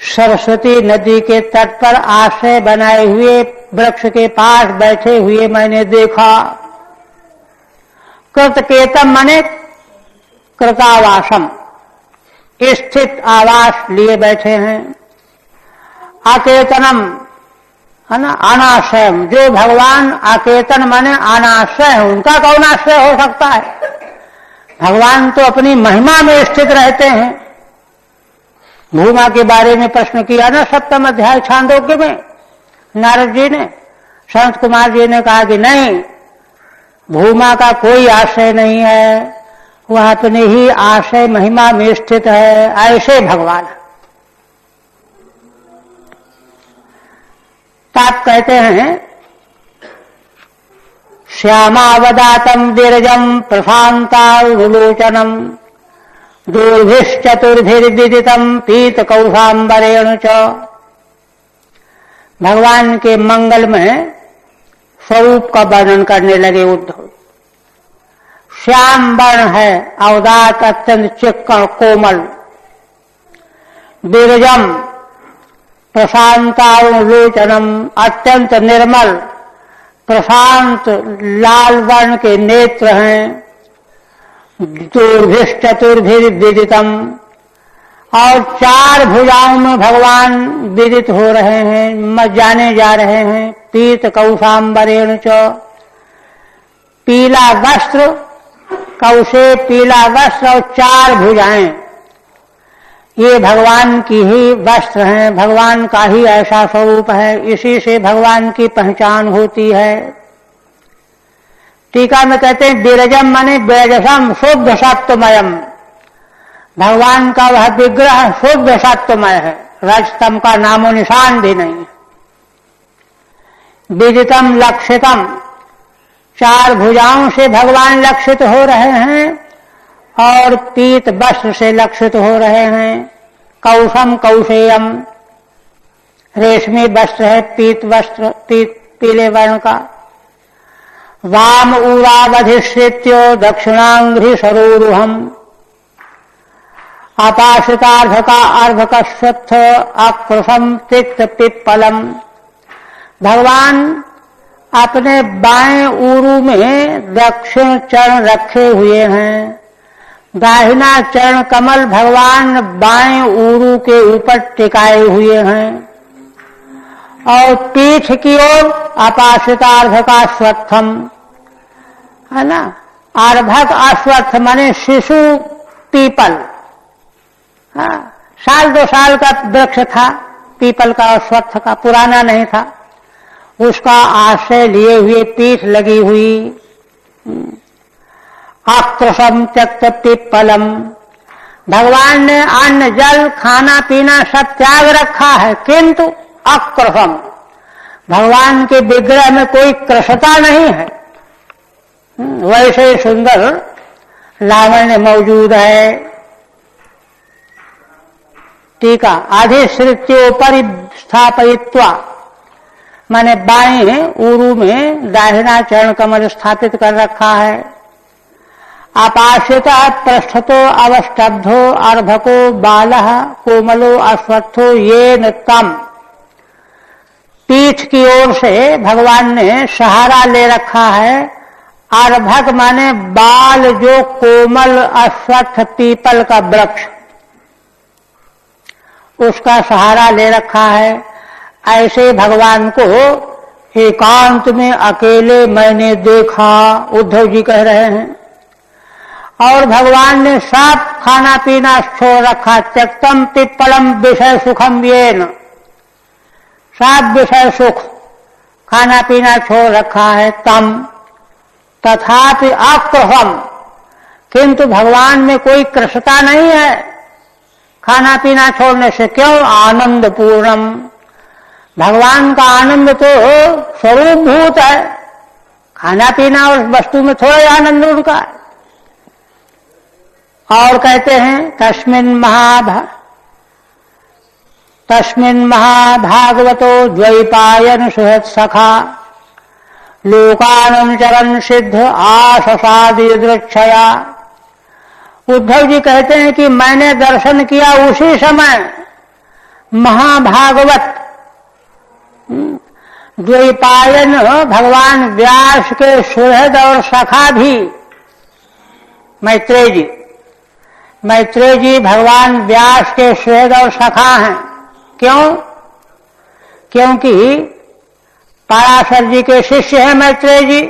सरस्वती नदी के तट पर आश्रय बनाए हुए वृक्ष के पास बैठे हुए मैंने देखा। कृतकेतम माने कृतावासम, स्थित आवास लिए बैठे हैं। अकेतनम है ना, अनाश्रयम, जो भगवान अकेतन माने अनाश्रय है, उनका कौन आश्रय हो सकता है? भगवान तो अपनी महिमा में स्थित रहते हैं। भूमा के बारे में प्रश्न किया ना 7वें अध्याय छांदोग्य में नारद जी ने, संत कुमार जी ने कहा कि नहीं, भूमा का कोई आश्रय नहीं है, वह अपने ही आश्रय महिमा में स्थित है, ऐसे भगवान। ताप कहते हैं श्यामावदातम विरजम प्रशांतालोचनम दूर्भिश्चतुर्भिर्विदितम पीत कौशांबरेण च। भगवान के मंगल में स्वरूप का वर्णन करने लगे उद्धव। श्याम वर्ण है, अवदात अत्यंत चिक्कण कोमल, विरजम प्रशांतालोचनम अत्यंत निर्मल प्रशांत लाल वर्ण के नेत्र हैं। चतुर्भिर्विदितम, और 4 भुजाओं में भगवान विदित हो रहे हैं, जाने जा रहे हैं। पीत कौशांबरेण च, पीला वस्त्र, कौशे पीला वस्त्र और 4 भुजाएं, ये भगवान की ही वस्त्र हैं, भगवान का ही ऐसा स्वरूप है, इसी से भगवान की पहचान होती है। टीका में कहते हैं विरजम माने विरजसम शुद्ध सत्वमयम, भगवान का वह विग्रह शुद्ध सत्वमय है, रजतम का नामो निशान भी नहीं है। विदितम लक्षितम, 4 भुजाओं से भगवान लक्षित हो रहे हैं और पीत वस्त्र से लक्षित हो रहे हैं। कौशम कौशेयम, रेशमी वस्त्र है, पीत वस्त्र पीले वर्ण का। वाम ऊरावधिश्रित्यो दक्षिणांघ्रि सरोरुहम, अपाशितार्धका अर्धकस्वत्थ आकृशम तिक्त पिप्पलम। भगवान अपने बाएं ऊरू में दक्षिण चरण रखे हुए हैं, दाहिना चरण कमल भगवान बाएं ऊरू के ऊपर टिकाए हुए हैं, और पीठ की ओर अपाशितार्धक अश्वत्थम, है ना, अर्धक अश्वत्थ माने शिशु पीपल, हाँ, 1-2 साल का वृक्ष था पीपल का, अश्वत्थ का, पुराना नहीं था, उसका आश्रय लिए हुए पीठ लगी हुई। आकृशम त्यक्त पिप्पलम, भगवान ने अन्न जल खाना पीना सब त्याग रखा है, किंतु अकृशम, भगवान के विग्रह में कोई कृशता नहीं है, वैसे सुंदर लावण्य मौजूद है। टीका अधिश्रित्योपरि स्थापयित्वा, माने बाएं ऊरू में दाहिना चरण कमल स्थापित कर रखा है। अपाशिता पृष्ठतो अवष्टब्धो अर्धको बालः कोमलो अश्वत्थो येन तम, पीठ की ओर से भगवान ने सहारा ले रखा है। अर्धक माने बाल, जो कोमल अश्वत्थ पीपल का वृक्ष, उसका सहारा ले रखा है। ऐसे भगवान को एकांत में अकेले मैंने देखा, उद्धव जी कह रहे हैं। और भगवान ने सब खाना पीना छोड़ रखा। त्यक्तम पिप्पलम विषय सुखम येन, सब विषय सुख खाना पीना छोड़ रखा है। तम तथापि अकृशम, किंतु भगवान में कोई कृशता नहीं है खाना पीना छोड़ने से। क्यों? आनंद पूर्णम, भगवान का आनंद तो स्वरूप भूत है, खाना पीना उस वस्तु में थोड़ा आनंद उनका है। और कहते हैं तस्मिन् महाभागवतो द्वैपायन सुहृत् सखा लोकानंचरन् सिद्ध आशसादि दृक्षया उद्धव जी कहते हैं कि मैंने दर्शन किया उसी समय महाभागवत द्वैपायन भगवान व्यास के सुहृद और सखा भी मैत्रेय जी भगवान व्यास के सुहृद और सखा हैं। क्यों? क्योंकि पराशर जी के शिष्य हैं मैत्रेय जी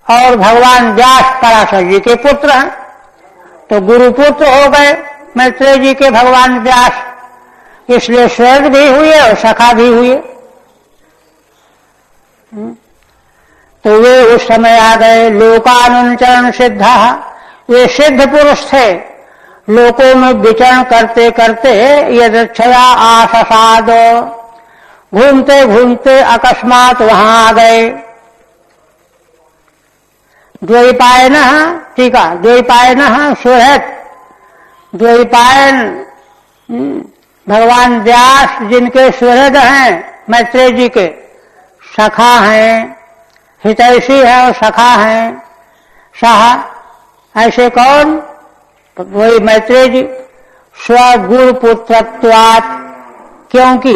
और भगवान व्यास पराशर जी के पुत्र हैं, तो गुरुपुत्र हो गए मैत्रेय जी के भगवान व्यास, इसलिए सुहृद भी हुए और सखा भी हुए। तो वे उस समय आ गए। लोकानुचरण सिद्धा, वे सिद्ध पुरुष थे, लोकों में विचरण करते करते यदक्षया आससाद, घूमते घूमते अकस्मात वहां आ गए। द्वैपायन, ठीक है, द्वैपायन सुहृद, द्वैपायन भगवान व्यास जिनके सुहृद हैं मैत्रेय जी के, सखा हैं, हितैषी है और सखा हैं। सहा ऐसे कौन? वही मैत्रेय जी। स्वगुरु पुत्रत्वात्, क्योंकि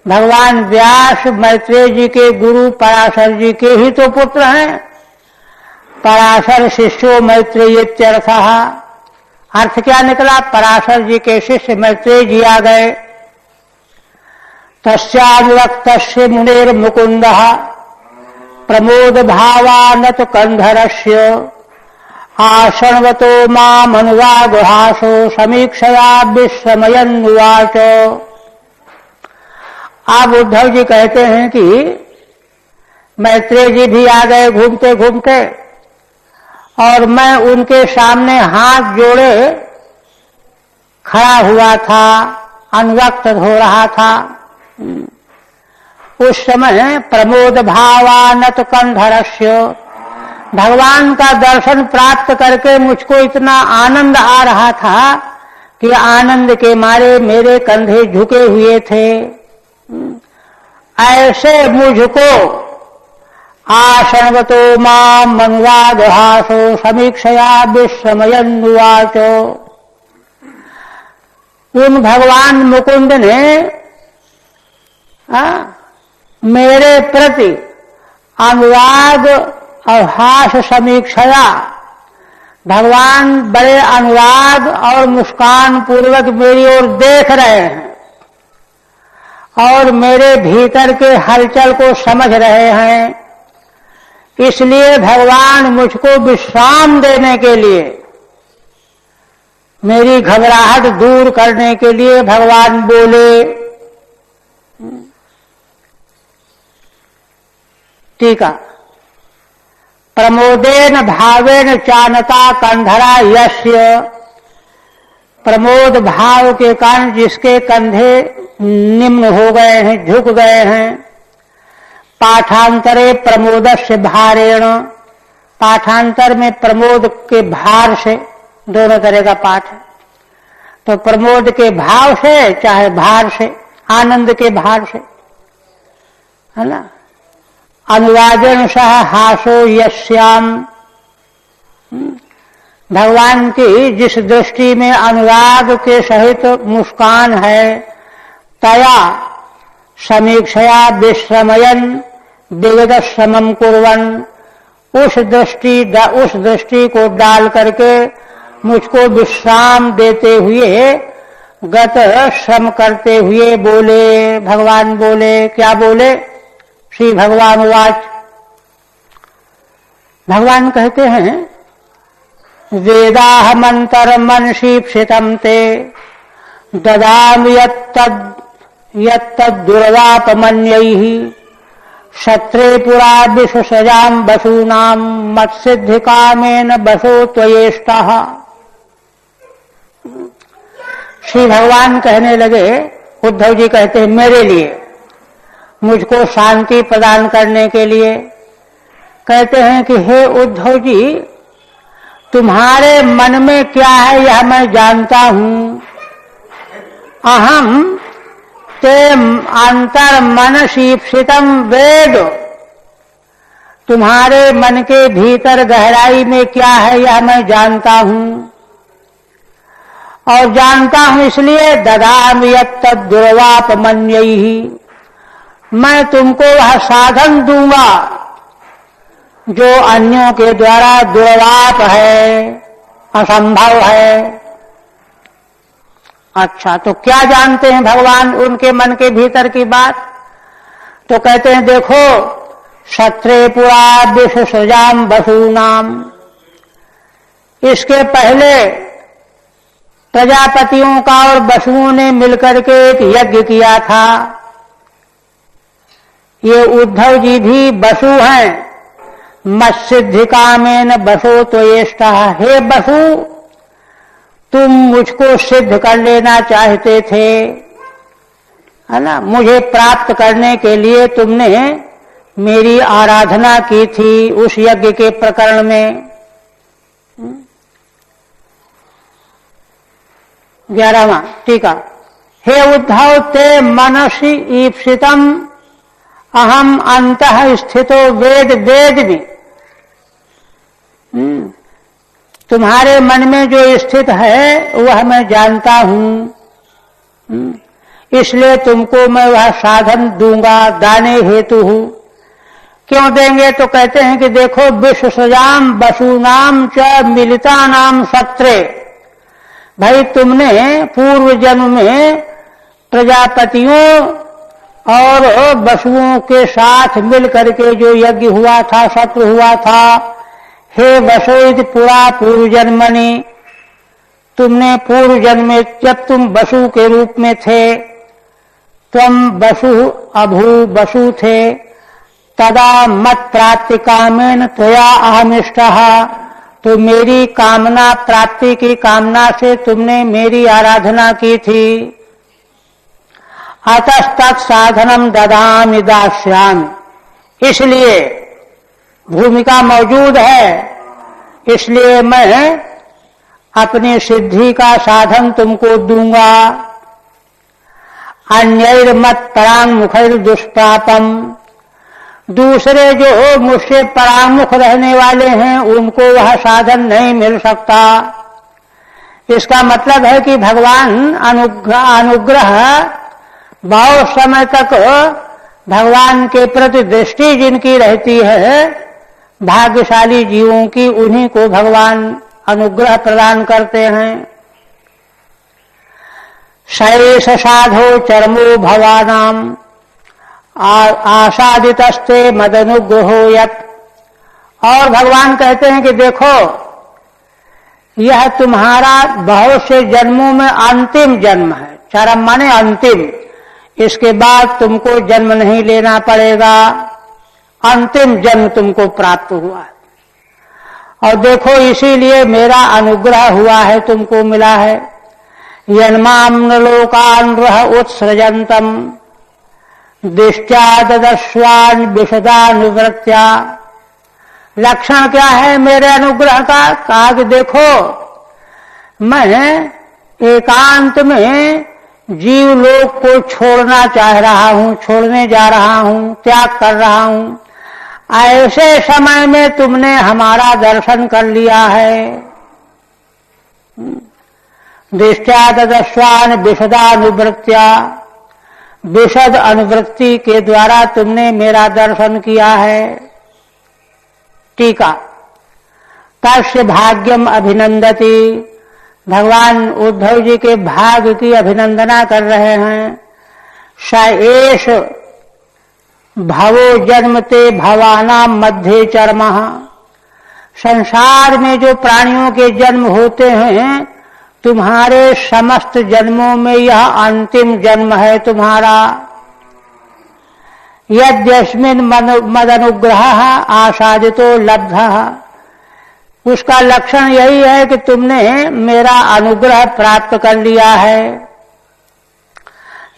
भगवान व्यास मैत्रेय जी के गुरु पराशर जी के ही तो पुत्र हैं। पराशर शिष्यो मैत्रेय इत्यर्थः, अर्थ क्या निकला? पराशर जी के शिष्य मैत्रेय जी आ गए। तस्यानुरक्तस्य मुनेर मुकुंदः प्रमोद भावानत कंधरस्य आशण्वतो मामनुवागुहासो समीक्षया विस्मयन्नुवाच। अब उद्धव जी कहते हैं कि मैत्रेय जी भी आ गए घूमते घूमते, और मैं उनके सामने हाथ जोड़े खड़ा हुआ था, अनुरक्त हो रहा था। उस समय प्रमोद भावानत कंधरस्य, भगवान का दर्शन प्राप्त करके मुझको इतना आनंद आ रहा था कि आनंद के मारे मेरे कंधे झुके हुए थे। ऐसे मुझको आशण्वतो मां मनुवागहासो समीक्षया विस्मयन्नुवाच। उन भगवान मुकुंद ने मेरे प्रति अनुराग और हास समीक्षया, भगवान बड़े अनुराग और मुस्कान पूर्वक मेरी ओर देख रहे हैं और मेरे भीतर के हलचल को समझ रहे हैं। इसलिए भगवान मुझको विश्राम देने के लिए, मेरी घबराहट दूर करने के लिए भगवान बोले। टीका, प्रमोदेन भावेन चानता कंधरा यस्य, प्रमोद भाव के कारण जिसके कंधे निम्न हो गए हैं, झुक गए हैं। पाठांतरे प्रमोदस्य भारेण, पाठांतर में प्रमोद के भार से, दोनों तरह का पाठ है। तो प्रमोद के भाव से चाहे भार से, आनंद के भार से, है ना। अनुरागेण सह हासो यस्याम, भगवान की जिस दृष्टि में अनुराग के सहित मुस्कान है, तया समीक्षया विस्मयन विगतश्रमं कुर्वन्, उस दृष्टि को डाल करके मुझको विश्राम देते हुए, गत श्रम करते हुए बोले। भगवान बोले, क्या बोले? श्री भगवान वाच, भगवान कहते हैं वेदाहमंतरमनशीप्सितं ते ददामि यत्तद्दुर्वापमन्यैः क्षत्रे पुरा विश्वसजां वसूनां मत्सिद्धि कामेन वसो त्वयेष्टः। श्री भगवान कहने लगे, उद्धव जी कहते हैं मेरे लिए, मुझको शांति प्रदान करने के लिए, कहते हैं कि हे उद्धव जी, तुम्हारे मन में क्या है यह मैं जानता हूं। अहम ते अंतर मनसीप्सितम वेद, तुम्हारे मन के भीतर गहराई में क्या है यह मैं जानता हूं। और जानता हूं इसलिए ददामि यत्तद्दुर्वापमन्यैः, मैं तुमको वह साधन दूंगा जो अन्यों के द्वारा दुर्वाप है, असंभव है। अच्छा, तो क्या जानते हैं भगवान उनके मन के भीतर की बात? तो कहते हैं देखो, क्षत्रे पुरा विश्व सृजाम बसूनाम, इसके पहले प्रजापतियों का और बसुओं ने मिलकर के एक यज्ञ किया था। ये उद्धव जी भी बसु हैं। मत्सिद्धि कामेन बसो तो येष्टा, हे बसु तुम मुझको सिद्ध कर लेना चाहते थे, है ना, मुझे प्राप्त करने के लिए तुमने मेरी आराधना की थी उस यज्ञ के प्रकरण में। 11वां टीका, हे उद्धव ते मनसि ईप्सितम अहम अंतः स्थितो वेद वेदमि, तुम्हारे मन में जो स्थित है वह मैं जानता हूं, इसलिए तुमको मैं वह साधन दूंगा, दाने हेतु हूं। क्यों देंगे? तो कहते हैं कि देखो, विश्व सजाम बसूनाम च मिलिता नाम सत्रे, भाई तुमने पूर्व जन्म में प्रजापतियों और बसुओं के साथ मिल करके जो यज्ञ हुआ था, सत्र हुआ था, हे बसोइत पुरा पूर्व जन्मनि, तुमने पूर्व जन्म में जब तुम बसु के रूप में थे, तुम बसु अभू बसु थे, तदा मत प्राप्ति कामेन त्वया अहमिष्टः, तो मेरी कामना प्राप्ति की कामना से तुमने मेरी आराधना की थी। अतस्तत् साधनम ददामि दास्यामि, इसलिए भूमिका मौजूद है, इसलिए मैं अपनी सिद्धि का साधन तुमको दूंगा। अन्यैर्मत परांगमुखैर दुष्प्रापम, दूसरे जो मुझसे परांगमुख रहने वाले हैं उनको वह साधन नहीं मिल सकता। इसका मतलब है कि भगवान अनुग्रह बहुत समय तक भगवान के प्रति दृष्टि जिनकी रहती है, भाग्यशाली जीवों की, उन्हीं को भगवान अनुग्रह प्रदान करते हैं। शैष साधो चरमो भवानाम आसादितस्ते मदनुग्रहो यत्, और भगवान कहते हैं कि देखो, यह तुम्हारा बहुत से जन्मों में अंतिम जन्म है। चरम माने अंतिम, इसके बाद तुमको जन्म नहीं लेना पड़ेगा, अंतिम जन्म तुमको प्राप्त हुआ। और देखो, इसीलिए मेरा अनुग्रह हुआ है, तुमको मिला है। यन्माम्न लोकान् रह उत्सृजन्तम दृष्ट्या ददस्वान् विशदानुवृत्त्या, लक्षण क्या है मेरे अनुग्रह का? कहा कि देखो, मैं एकांत में जीव लोक को छोड़ना चाह रहा हूं, छोड़ने जा रहा हूं, त्याग कर रहा हूं, ऐसे समय में तुमने हमारा दर्शन कर लिया है। दृष्ट्या तदस्वान विशदानुवृत्त्या, विशद अनुवृत्ति के द्वारा तुमने मेरा दर्शन किया है। टीका, तस्य भाग्यम अभिनंदति, भगवान उद्धव जी के भाग्य की अभिनंदना कर रहे हैं। स एष भवो जन्मते भवानाम मध्य चरमः, संसार में जो प्राणियों के जन्म होते हैं, तुम्हारे समस्त जन्मों में यह अंतिम जन्म है तुम्हारा। यद्यस्मिन् मदनुग्रहः आसादितो लब्धः, उसका लक्षण यही है कि तुमने मेरा अनुग्रह प्राप्त कर लिया है।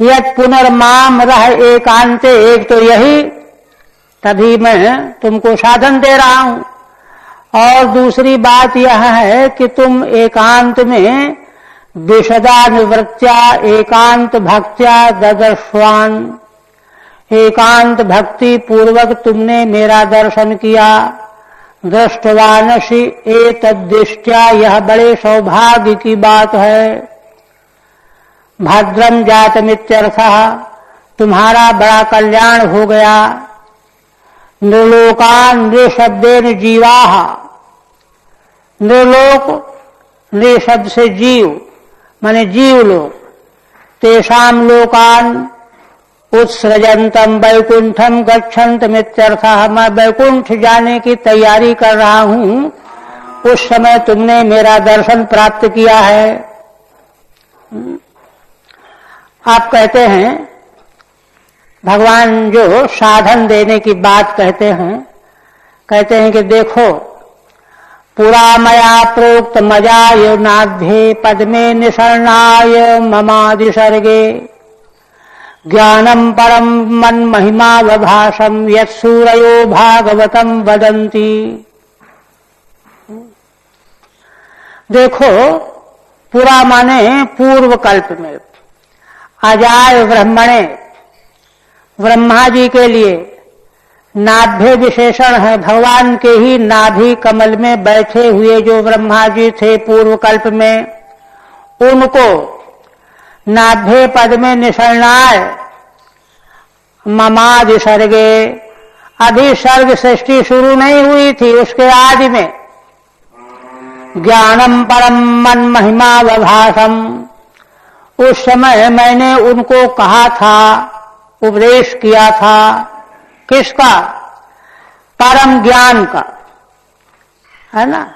यद पुनर्माम रह एकांते, एक तो यही, तभी मैं तुमको साधन दे रहा हूं, और दूसरी बात यह है कि तुम एकांत में विशदानुवृत्त्या एकांत भक्त्या ददर्श्वान्, एकांत भक्ति पूर्वक तुमने मेरा दर्शन किया। दृष्टवानसि एतद्दृष्ट्या, यह बड़े सौभाग्य की बात है। भद्रम जातमित्यर्थः, तुम्हारा बड़ा कल्याण हो गया। नृलोकान नृशब्देन जीवाः, नृलोक नृ शब्द से जीव माने जीव लोक, तेषाम लोकान उत्सृजंतम वैकुंठम गच्छन्तमित्यर्थः, मैं वैकुंठ जाने की तैयारी कर रहा हूं, उस समय तुमने मेरा दर्शन प्राप्त किया है। आप कहते हैं भगवान जो साधन देने की बात कहते हैं कि देखो पुरा मया प्रोक्त मजाय नाभ्ये पद्मे निशरणाय ममादि सर्गे ज्ञानम परम मन महिमा वभाषम यत्सूरयो भागवतम वदन्ति। देखो पुरा माने पूर्व कल्प में, अजाय ब्रह्मणे ब्रह्मा जी के लिए, नाभ्य विशेषण है, भगवान के ही नाभि कमल में बैठे हुए जो ब्रह्मा जी थे पूर्व कल्प में, उनको नाभ्य पद में निशरणाय ममादि सर्गे, अभी सर्ग सृष्टि शुरू नहीं हुई थी, उसके आदि में ज्ञानम परम मन महिमा वभाषम, उस समय मैंने उनको कहा था, उपदेश किया था, किसका? परम ज्ञान का, है ना।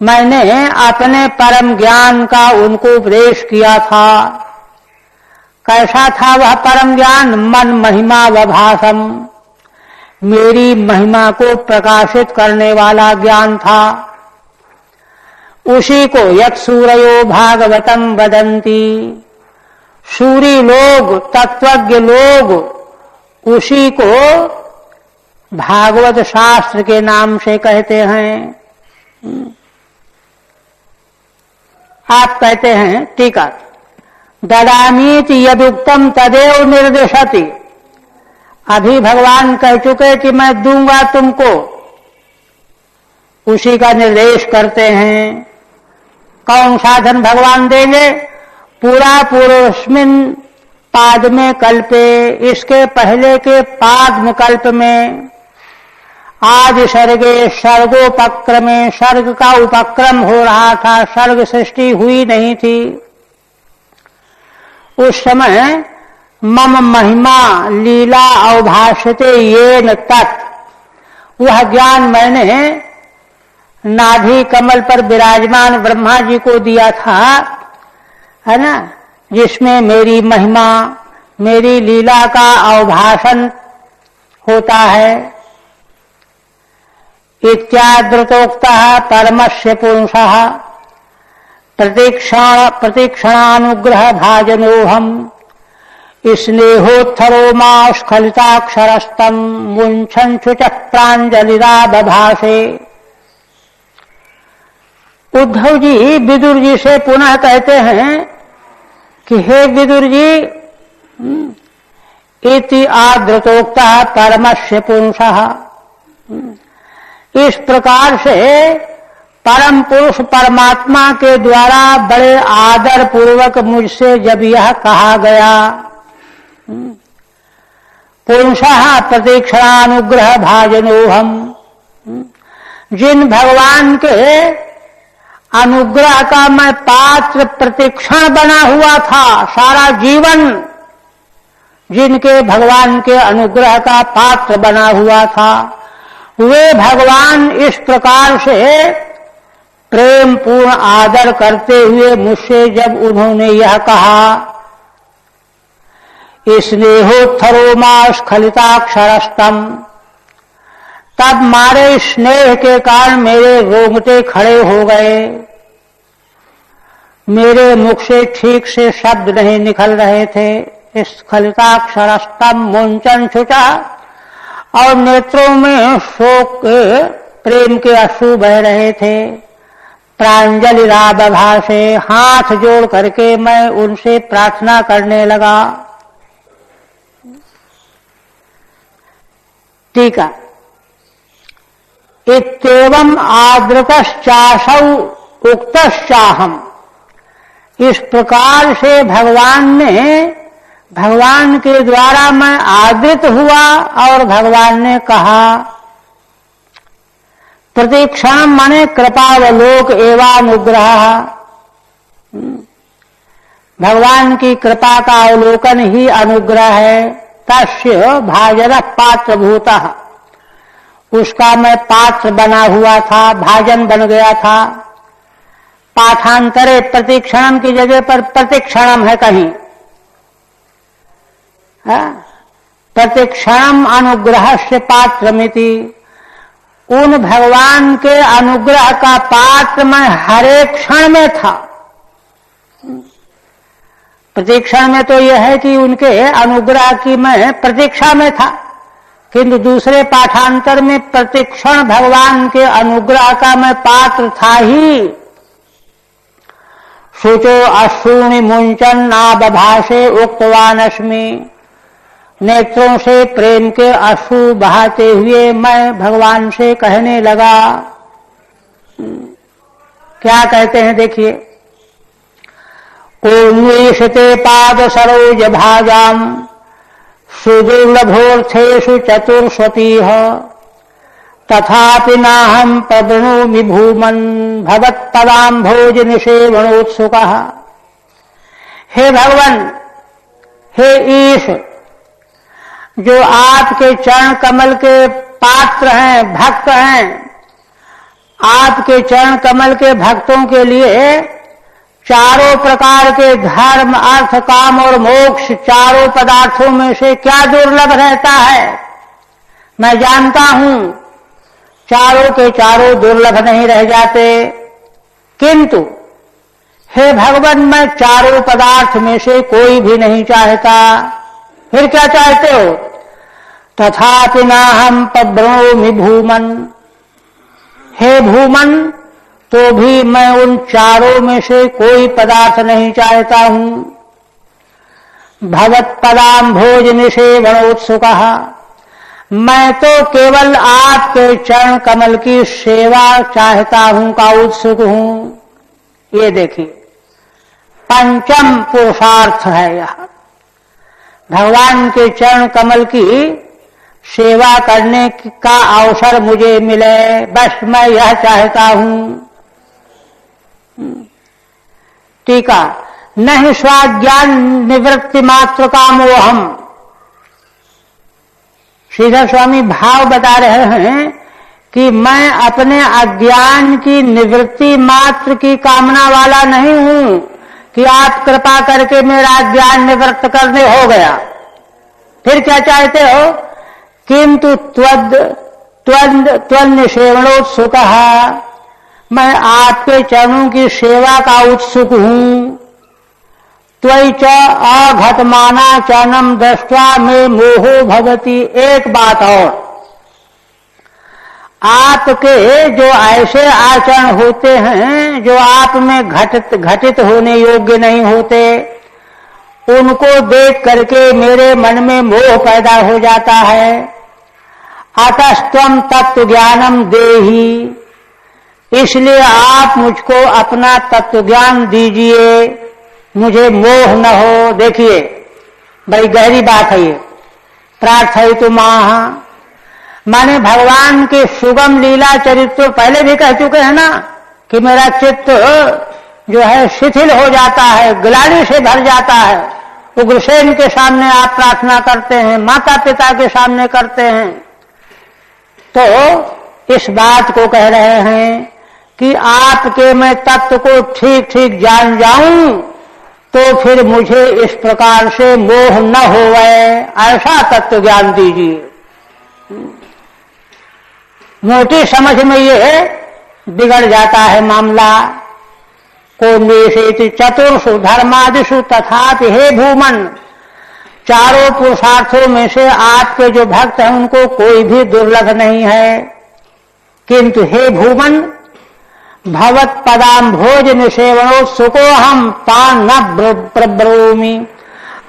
मैंने अपने परम ज्ञान का उनको उपदेश किया था। कैसा था वह परम ज्ञान? मन महिमा वभाषम, मेरी महिमा को प्रकाशित करने वाला ज्ञान था। उसी को यत् सूरयो भागवतम वदन्ति, सूरी लोग, तत्वज्ञ लोग उसी को भागवत शास्त्र के नाम से कहते हैं। आप कहते हैं टीका, ददामीति यदुक्तम तदेव निर्दिशति, अभी भगवान कह चुके कि मैं दूंगा तुमको, उसी का निर्देश करते हैं। कौन साधन भगवान देंगे? पूरा पूर्वस्मिन पाद में कल्पे, इसके पहले के पाद कल्प में, आदि सर्गे सर्गोपक्रमे, सर्ग का उपक्रम हो रहा था, सर्ग सृष्टि हुई नहीं थी, उस समय मम महिमा लीला अवभाषते येन तत्, वह ज्ञान मैंने नाभि कमल पर विराजमान ब्रह्मा जी को दिया था, है ना, जिसमें मेरी महिमा, मेरी लीला का अवभाषण होता है। इत्यादृतोक्तः परमस्य पुंसः प्रतीक्षणानुग्रह भाजनोहम, स्नेहोत्थरो मा स्खलिताक्षरस्तम मुञ्छन् शुचः प्राञ्जलिरा बभाषे। उद्धव जी विदुर जी से पुनः कहते हैं कि हे विदुर जी, इति आदृतोक्तः परमस्य पुंसः, इस प्रकार से परम पुरुष परमात्मा के द्वारा बड़े आदर पूर्वक मुझसे जब यह कहा गया, पुंसः प्रतीक्षणानुग्रह भाजनोहम, जिन भगवान के अनुग्रह का मैं पात्र प्रतीक्षण बना हुआ था, सारा जीवन जिनके भगवान के अनुग्रह का पात्र बना हुआ था, वे भगवान इस प्रकार से प्रेम पूर्ण आदर करते हुए मुझसे जब उन्होंने यह कहा, स्नेहोत्थरो मा स्खलिताक्षरस्तम, तब मारे स्नेह के कारण मेरे रोंगटे खड़े हो गए, मेरे मुख से ठीक से शब्द नहीं निकल रहे थे। स्खलिताक्षरस्तम मुंचन छुटा, और नेत्रों में शोक के प्रेम के अश्रु बह रहे थे। प्रांजलि राबभाषे, हाथ जोड़ करके मैं उनसे प्रार्थना करने लगा। टीका, इत्येवम् आदृतश्चासौ उक्तश्चाहम्, इस प्रकार से भगवान के द्वारा मैं आदृत हुआ और भगवान ने कहा, प्रतीक्षण माने कृपावलोक एवानुग्रह। भगवान की कृपा का अवलोकन ही अनुग्रह है। तस्य भाजन पात्रभूतः, उसका मैं पात्र बना हुआ था, भाजन बन गया था। पाठांतरे प्रतीक्षणम की जगह पर प्रतीक्षणम है कहीं, प्रतीक्षणम अनुग्रह से पात्रमिति। उन भगवान के अनुग्रह का पात्र मैं हर एक क्षण में था। प्रतीक्षण में तो यह है कि उनके अनुग्रह की मैं प्रतीक्षा में था, किंतु दूसरे पाठांतर में प्रतीक्षण भगवान के अनुग्रह का मैं पात्र था ही। शुचो अश्रूणि मुंचन नाबभाषे उक्तवानस्मि, नेत्रों से प्रेम के अश्रु बहाते हुए मैं भगवान से कहने लगा। क्या कहते हैं देखिए, उन्मीषते पाद सरोज भाजाम सुदुर्लभोर्थेषु चतुर्स्वतीह, तथापि नाहं प्रवृणोमि भूमन् भवत्पदाम्भोज निषेवणोत्सुकः। हे भगवान, हे ईश, जो आपके चरण कमल के पात्र हैं, भक्त हैं, आपके चरण कमल के भक्तों के लिए चारों प्रकार के धर्म, अर्थ, काम और मोक्ष, चारों पदार्थों में से क्या दुर्लभ रहता है। मैं जानता हूं चारों के चारों दुर्लभ नहीं रह जाते, किंतु हे भगवान, मैं चारों पदार्थ में से कोई भी नहीं चाहता। फिर क्या चाहते हो? तथापि नाहं प्रवृणोमि भूमन्, हे भूमन, तो भी मैं उन चारों में से कोई पदार्थ नहीं चाहता हूं। भवत्पदाम्भोज निषेवणोत्सुकः, मैं तो केवल आपके चरण कमल की सेवा चाहता हूं का उत्सुक हूं। ये देखिए पंचम पुरुषार्थ है यह, भगवान के चरण कमल की सेवा करने का अवसर मुझे मिले, बस मैं यह चाहता हूं। टीका, नहीं स्वाज्ञान निवृत्ति मात्र का मोहम। श्रीधर स्वामी भाव बता रहे हैं कि मैं अपने अज्ञान की निवृत्ति मात्र की कामना वाला नहीं हूं कि आप कृपा करके मेरा ज्ञान निवृत्त करने हो गया। फिर क्या चाहते हो? किंतु त्वन्निषेवणोत्सुकः, मैं आपके चरणों की सेवा का उत्सुक हूं। त्वयि च अघटमाना चरणम दृष्ट्वा में मोहो भवति। एक बात और, आपके जो ऐसे आचरण होते हैं जो आप में घटित होने योग्य नहीं होते, उनको देख करके मेरे मन में मोह पैदा हो जाता है। अतस्त्वं तत्व ज्ञानम देहि, इसलिए आप मुझको अपना तत्व ज्ञान दीजिए, मुझे मोह न हो। देखिए बड़ी गहरी बात है ये। प्रार्थयितु माह, माने भगवान के सुगम लीला चरित्र पहले भी कह चुके हैं ना कि मेरा चित्त जो है शिथिल हो जाता है, ग्लानि से भर जाता है। उग्रसेन के सामने आप प्रार्थना करते हैं, माता पिता के सामने करते हैं, तो इस बात को कह रहे हैं कि आपके मैं तत्व को ठीक ठीक जान जाऊं तो फिर मुझे इस प्रकार से मोह न होवे, ऐसा तत्व ज्ञान दीजिए। मोटी समझ में ये बिगड़ जाता है मामला। को निषेधि चतुर्षु धर्मादिषु तथापि हे भूमन, चारों पुरुषार्थों में से आपके जो भक्त हैं उनको कोई भी दुर्लभ नहीं है, किंतु हे भूमन, भवत पदाम्भोज निषेवणो सुको हम पान न प्रब्रोमि,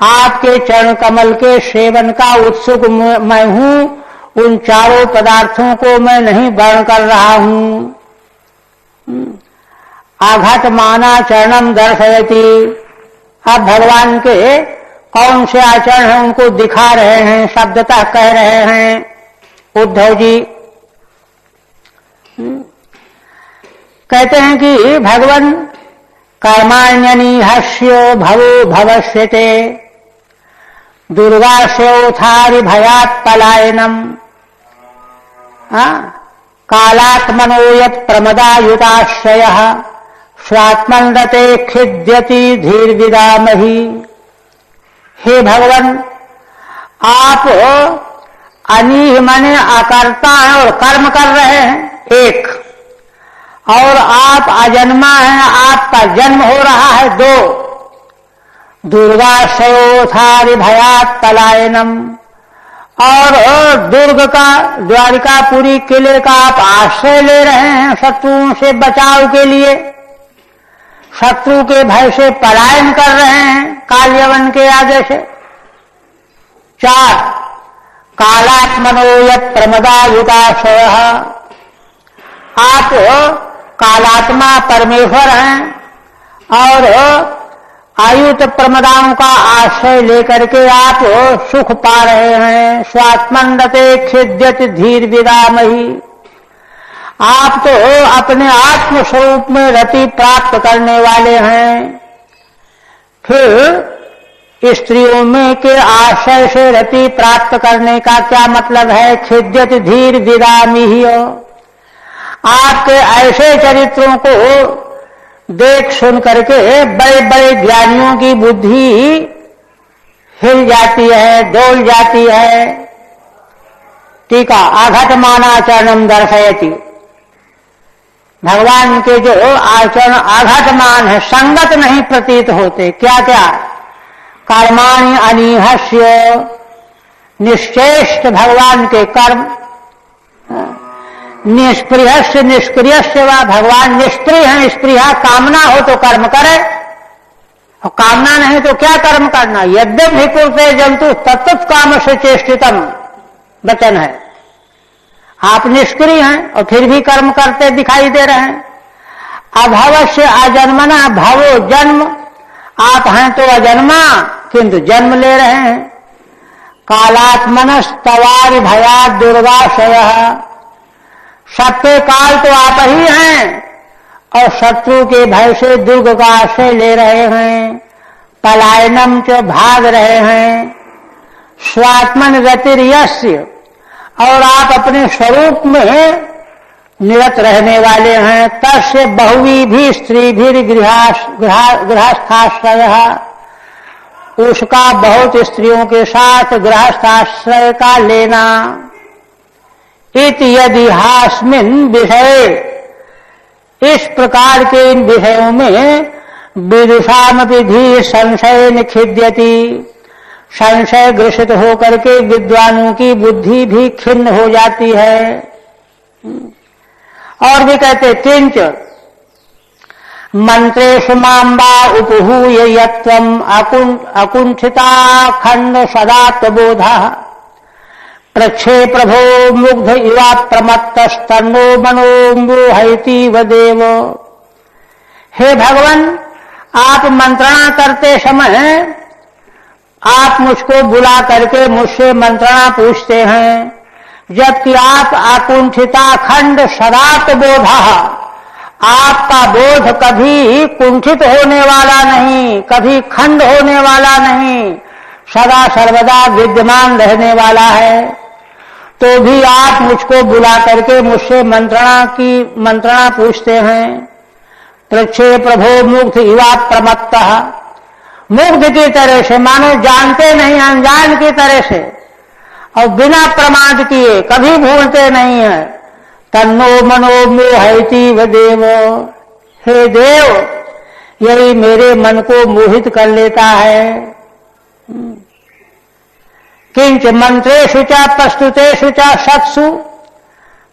आपके चरण कमल के सेवन का उत्सुक मैं हूं, उन चारों पदार्थों को मैं नहीं वर्ण कर रहा हूं। आघातमाना चरणम दर्शयति। अब भगवान के कौन से आचरण हैं उनको दिखा रहे हैं, शब्दतः कह रहे हैं उद्धव जी। कहते हैं कि भगवान कर्माण्यनिहस्यो भवो भवस्यते दुर्गास्योथारि भयात् पलायनम। कालात्मनो यत् प्रमदायुताश्रयः स्वात्मन्रते खिद्यति धीर्विदामहि। हे भगवान, आप अनीह माने अकर्ता हैं और कर्म कर रहे हैं एक, और आप अजन्मा हैं, आपका जन्म हो रहा है दो। दुर्गाशयोथारि भयात् पलायनम, और दुर्ग का द्वारिकापुरी किले का आप आश्रय ले रहे हैं शत्रुओं से बचाव के लिए, शत्रु के भय से पलायन कर रहे हैं काल्यवन के आगे से। 4 कालात्मनो यत् प्रमदायुताशयः, आप कालात्मा परमेश्वर हैं और आयुत प्रमदाओं का आश्रय लेकर के आप सुख पा रहे हैं। स्वात्मन्रते खिद्यति धीर विदामहि, आप तो अपने आत्म स्वरूप में रति प्राप्त करने वाले हैं। फिर स्त्रियों में के आश्रय से रति प्राप्त करने का क्या मतलब है? खिद्यति धीर विदामहि, आपके ऐसे चरित्रों को देख सुन करके बड़े बड़े ज्ञानियों की बुद्धि हिल जाती है, डोल जाती है। टीका आघातमानाचरणम दर्शयति, भगवान के जो आचरण आघातमान है, संगत नहीं प्रतीत होते। क्या क्या? कर्माणि अनिहस्य, निश्चेष्ट भगवान के कर्म। निष्प्रियस्य निष्क्रियस्य वा, भगवान निष्क्रिय है, स्प्रिया कामना हो तो कर्म करे, और कामना नहीं तो क्या कर्म करना। यद्यपि कुरुते जंतु तत्त काम से चेष्टितम वचन है। आप निष्क्रिय हैं और फिर भी कर्म करते दिखाई दे रहे हैं। अभवस्य अजन्मना, भवो जन्म, आप हैं तो अजन्मा किंतु जन्म ले रहे हैं। कालात्मनस तवारि भयात् दुर्गाशयः, सबके काल तो आप ही हैं और शत्रु के भय से दुर्ग का आश्रय ले रहे हैं। पलायनम च, भाग रहे हैं। स्वात्मन रतिर्यस्य, और आप अपने स्वरूप में निरत रहने वाले हैं। तस्य बहुवी भी स्त्री भी गृहस्थाश्रय, उसका बहुत स्त्रियों के साथ गृहस्थाश्रय का लेना। इति यदि हास्मिन विषय, इस प्रकार के इन विषयों में विदुषामपि धी संशय निखिद्यति, संशय ग्रसित होकर के विद्वानों की बुद्धि भी खिन्न हो जाती है। और भी कहते किंच मंत्रेषु माम्बा उपहूय यत्वम अकुंठिता खंड सदा त्वबोधः प्रक्षे प्रभो मुग्ध इवा प्रमत्तस्तन्नो मनो मोहयति वदेव। हे भगवान, आप मंत्रणा करते समय आप मुझको बुला करके मुझसे मंत्रणा पूछते हैं, जबकि आप आकुंठिता खंड सदात बोधः, आपका बोध कभी कुंठित होने वाला नहीं, कभी खंड होने वाला नहीं, सदा सर्वदा विद्यमान रहने वाला है। तो भी आप मुझको बुला करके मुझसे मंत्रणा पूछते हैं। प्रक्षे प्रभो मुग्ध इवा प्रमत्तः, मुग्ध की तरह से, मानो जानते नहीं, अनजान की तरह से, और बिना प्रमाद किए, कभी भूलते नहीं है। तन्नो मनो मोहयति वदेव, हे देव, यही मेरे मन को मोहित कर लेता है। किंच मंत्रेषु च प्रस्तुतेषु च सत्सु,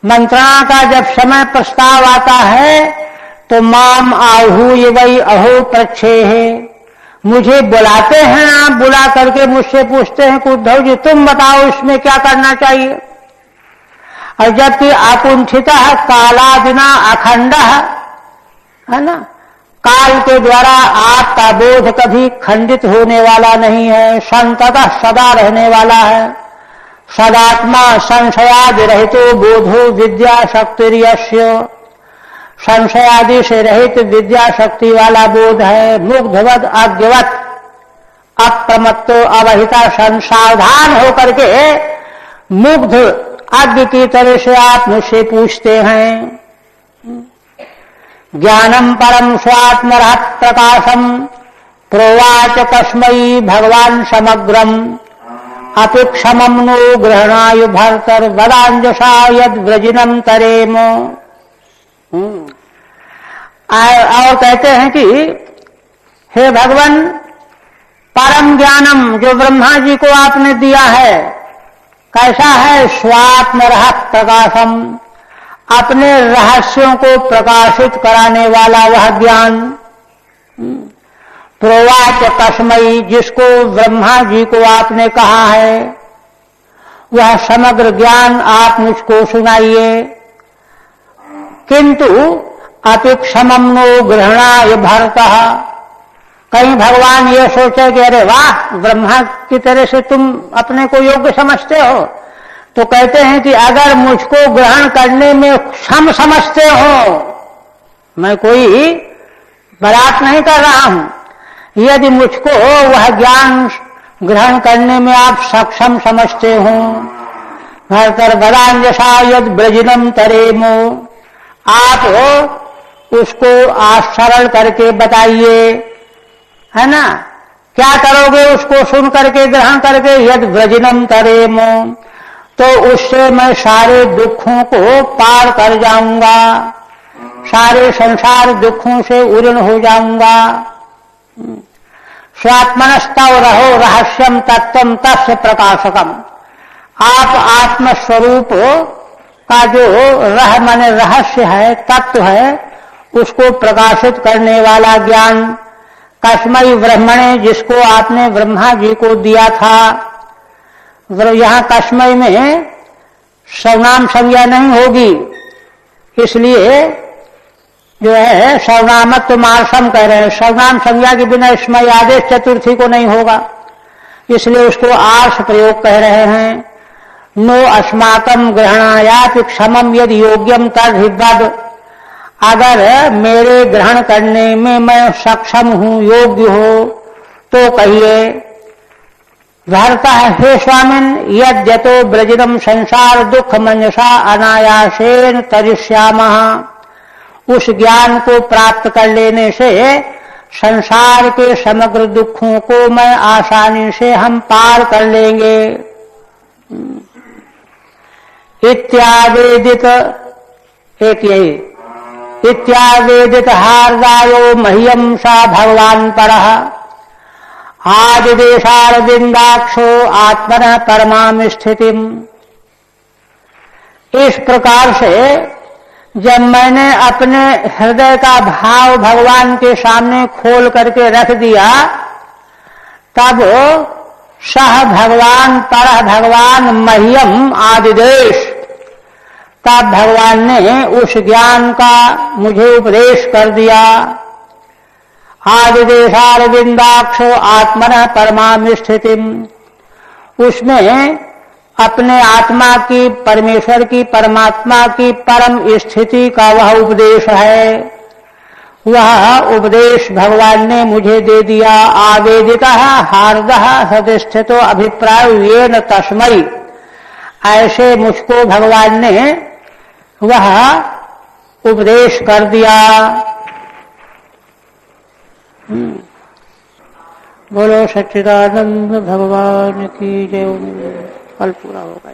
मंत्रणा का जब समय प्रस्ताव आता है तो माम आहूय वै अहो प्रच्छेह, मुझे बुलाते हैं आप, बुला करके मुझसे पूछते हैं कि उद्धव जी तुम बताओ इसमें क्या करना चाहिए। और जबकि आकुंठिता कालादिना अखंड है ना, काल के द्वारा आपका बोध कभी खंडित होने वाला नहीं है, संततः सदा रहने वाला है। सदात्मा संशयादि रहितो बोधो विद्या शक्तिर्यस्य, संशयादि से रहित विद्या शक्ति वाला बोध है। मुग्धवद अज्ञवत अप्रमत्तो अवहिता, सावधान होकर के मुग्ध अज्ञ की तरह से आप मुझसे पूछते हैं। ज्ञानम परम स्वात्मरहत प्रकाशम प्रोवाच कस्मै भगवान समग्रम अपिक्षमं नो ग्रहणाय भर्तर वदांजसा यद व्रजिनम तरेम। और कहते हैं कि हे भगवान, परम ज्ञानम जो ब्रह्मा जी को आपने दिया है कैसा है? स्वात्मरहत प्रकाशम, अपने रहस्यों को प्रकाशित कराने वाला वह ज्ञान। प्रोवाच कस्मै, जिसको ब्रह्मा जी को आपने कहा है वह समग्र ज्ञान आप मुझको सुनाइए। किंतु अपिक्षमं नो ग्रहणाय भरतः, कहीं भगवान ये सोचे कि अरे वाह, ब्रह्मा की तरह से तुम अपने को योग्य समझते हो, तो कहते हैं कि अगर मुझको ग्रहण करने में क्षम समझते हो, मैं कोई बड़ात नहीं कर रहा हूं, यदि मुझको वह ज्ञान ग्रहण करने में आप सक्षम समझते हो, भरतर बदांजसा यद ब्रजिनम तरेमो, आप उसको सरल करके बताइए, है ना? क्या करोगे उसको सुन करके ग्रहण करके? यद ब्रजिनम तरेमो, तो उससे मैं सारे दुखों को पार कर जाऊंगा, सारे संसार दुखों से उर्ण हो जाऊंगा। स्वात्मनस्तव रहो रहस्यम तत्वम तस्य प्रकाशकम, आप आत्मस्वरूप का जो माने रहस्य है, तत्व है, उसको प्रकाशित करने वाला ज्ञान। कस्मै ब्रह्मणे, जिसको आपने ब्रह्मा जी को दिया था। यहाँ कस्मै में सर्वनाम संज्ञा नहीं होगी, इसलिए जो है सर्वनामत्व मार्षम कह रहे हैं। सर्वनाम संज्ञा के बिना स्मय आदेश चतुर्थी को नहीं होगा, इसलिए उसको आर्ष प्रयोग कह रहे हैं। नो अस्माकम ग्रहणायाति क्षमम यद योग्यम तद, अगर मेरे ग्रहण करने में मैं सक्षम हूं, योग्य हो, तो कहिए। भरता है, हे स्वामिन, यद्यतो ब्रजिनम संसार दुख मंजसा अनायासेन तरिष्यामः, उस ज्ञान को प्राप्त कर लेने से संसार के समग्र दुखों को मैं आसानी से हम पार कर लेंगे। इत्यावेदित, एक यही, इत्यावेदित हार्दायो मह्यम सा भगवान परः आदिदेशारविंदाक्षो आत्मनः परमाम स्थितिम। इस प्रकार से जब मैंने अपने हृदय का भाव भगवान के सामने खोल करके रख दिया, तब सह भगवान पर भगवान मह्यम आदिदेश, तब भगवान ने उस ज्ञान का मुझे उपदेश कर दिया। आदिदेशारविंदाक्षो आत्मनः परमाम स्थितिम, उसमें अपने आत्मा की, परमेश्वर की, परमात्मा की परम स्थिति का वह उपदेश है। वह उपदेश भगवान ने मुझे दे दिया। आवेदितः हार्दः सदिष्ठितो अभिप्राय येन तस्मै, ऐसे मुझको भगवान ने वह उपदेश कर दिया। बोलो सच्चिदानंद भगवान की जय। कल पूरा होगा।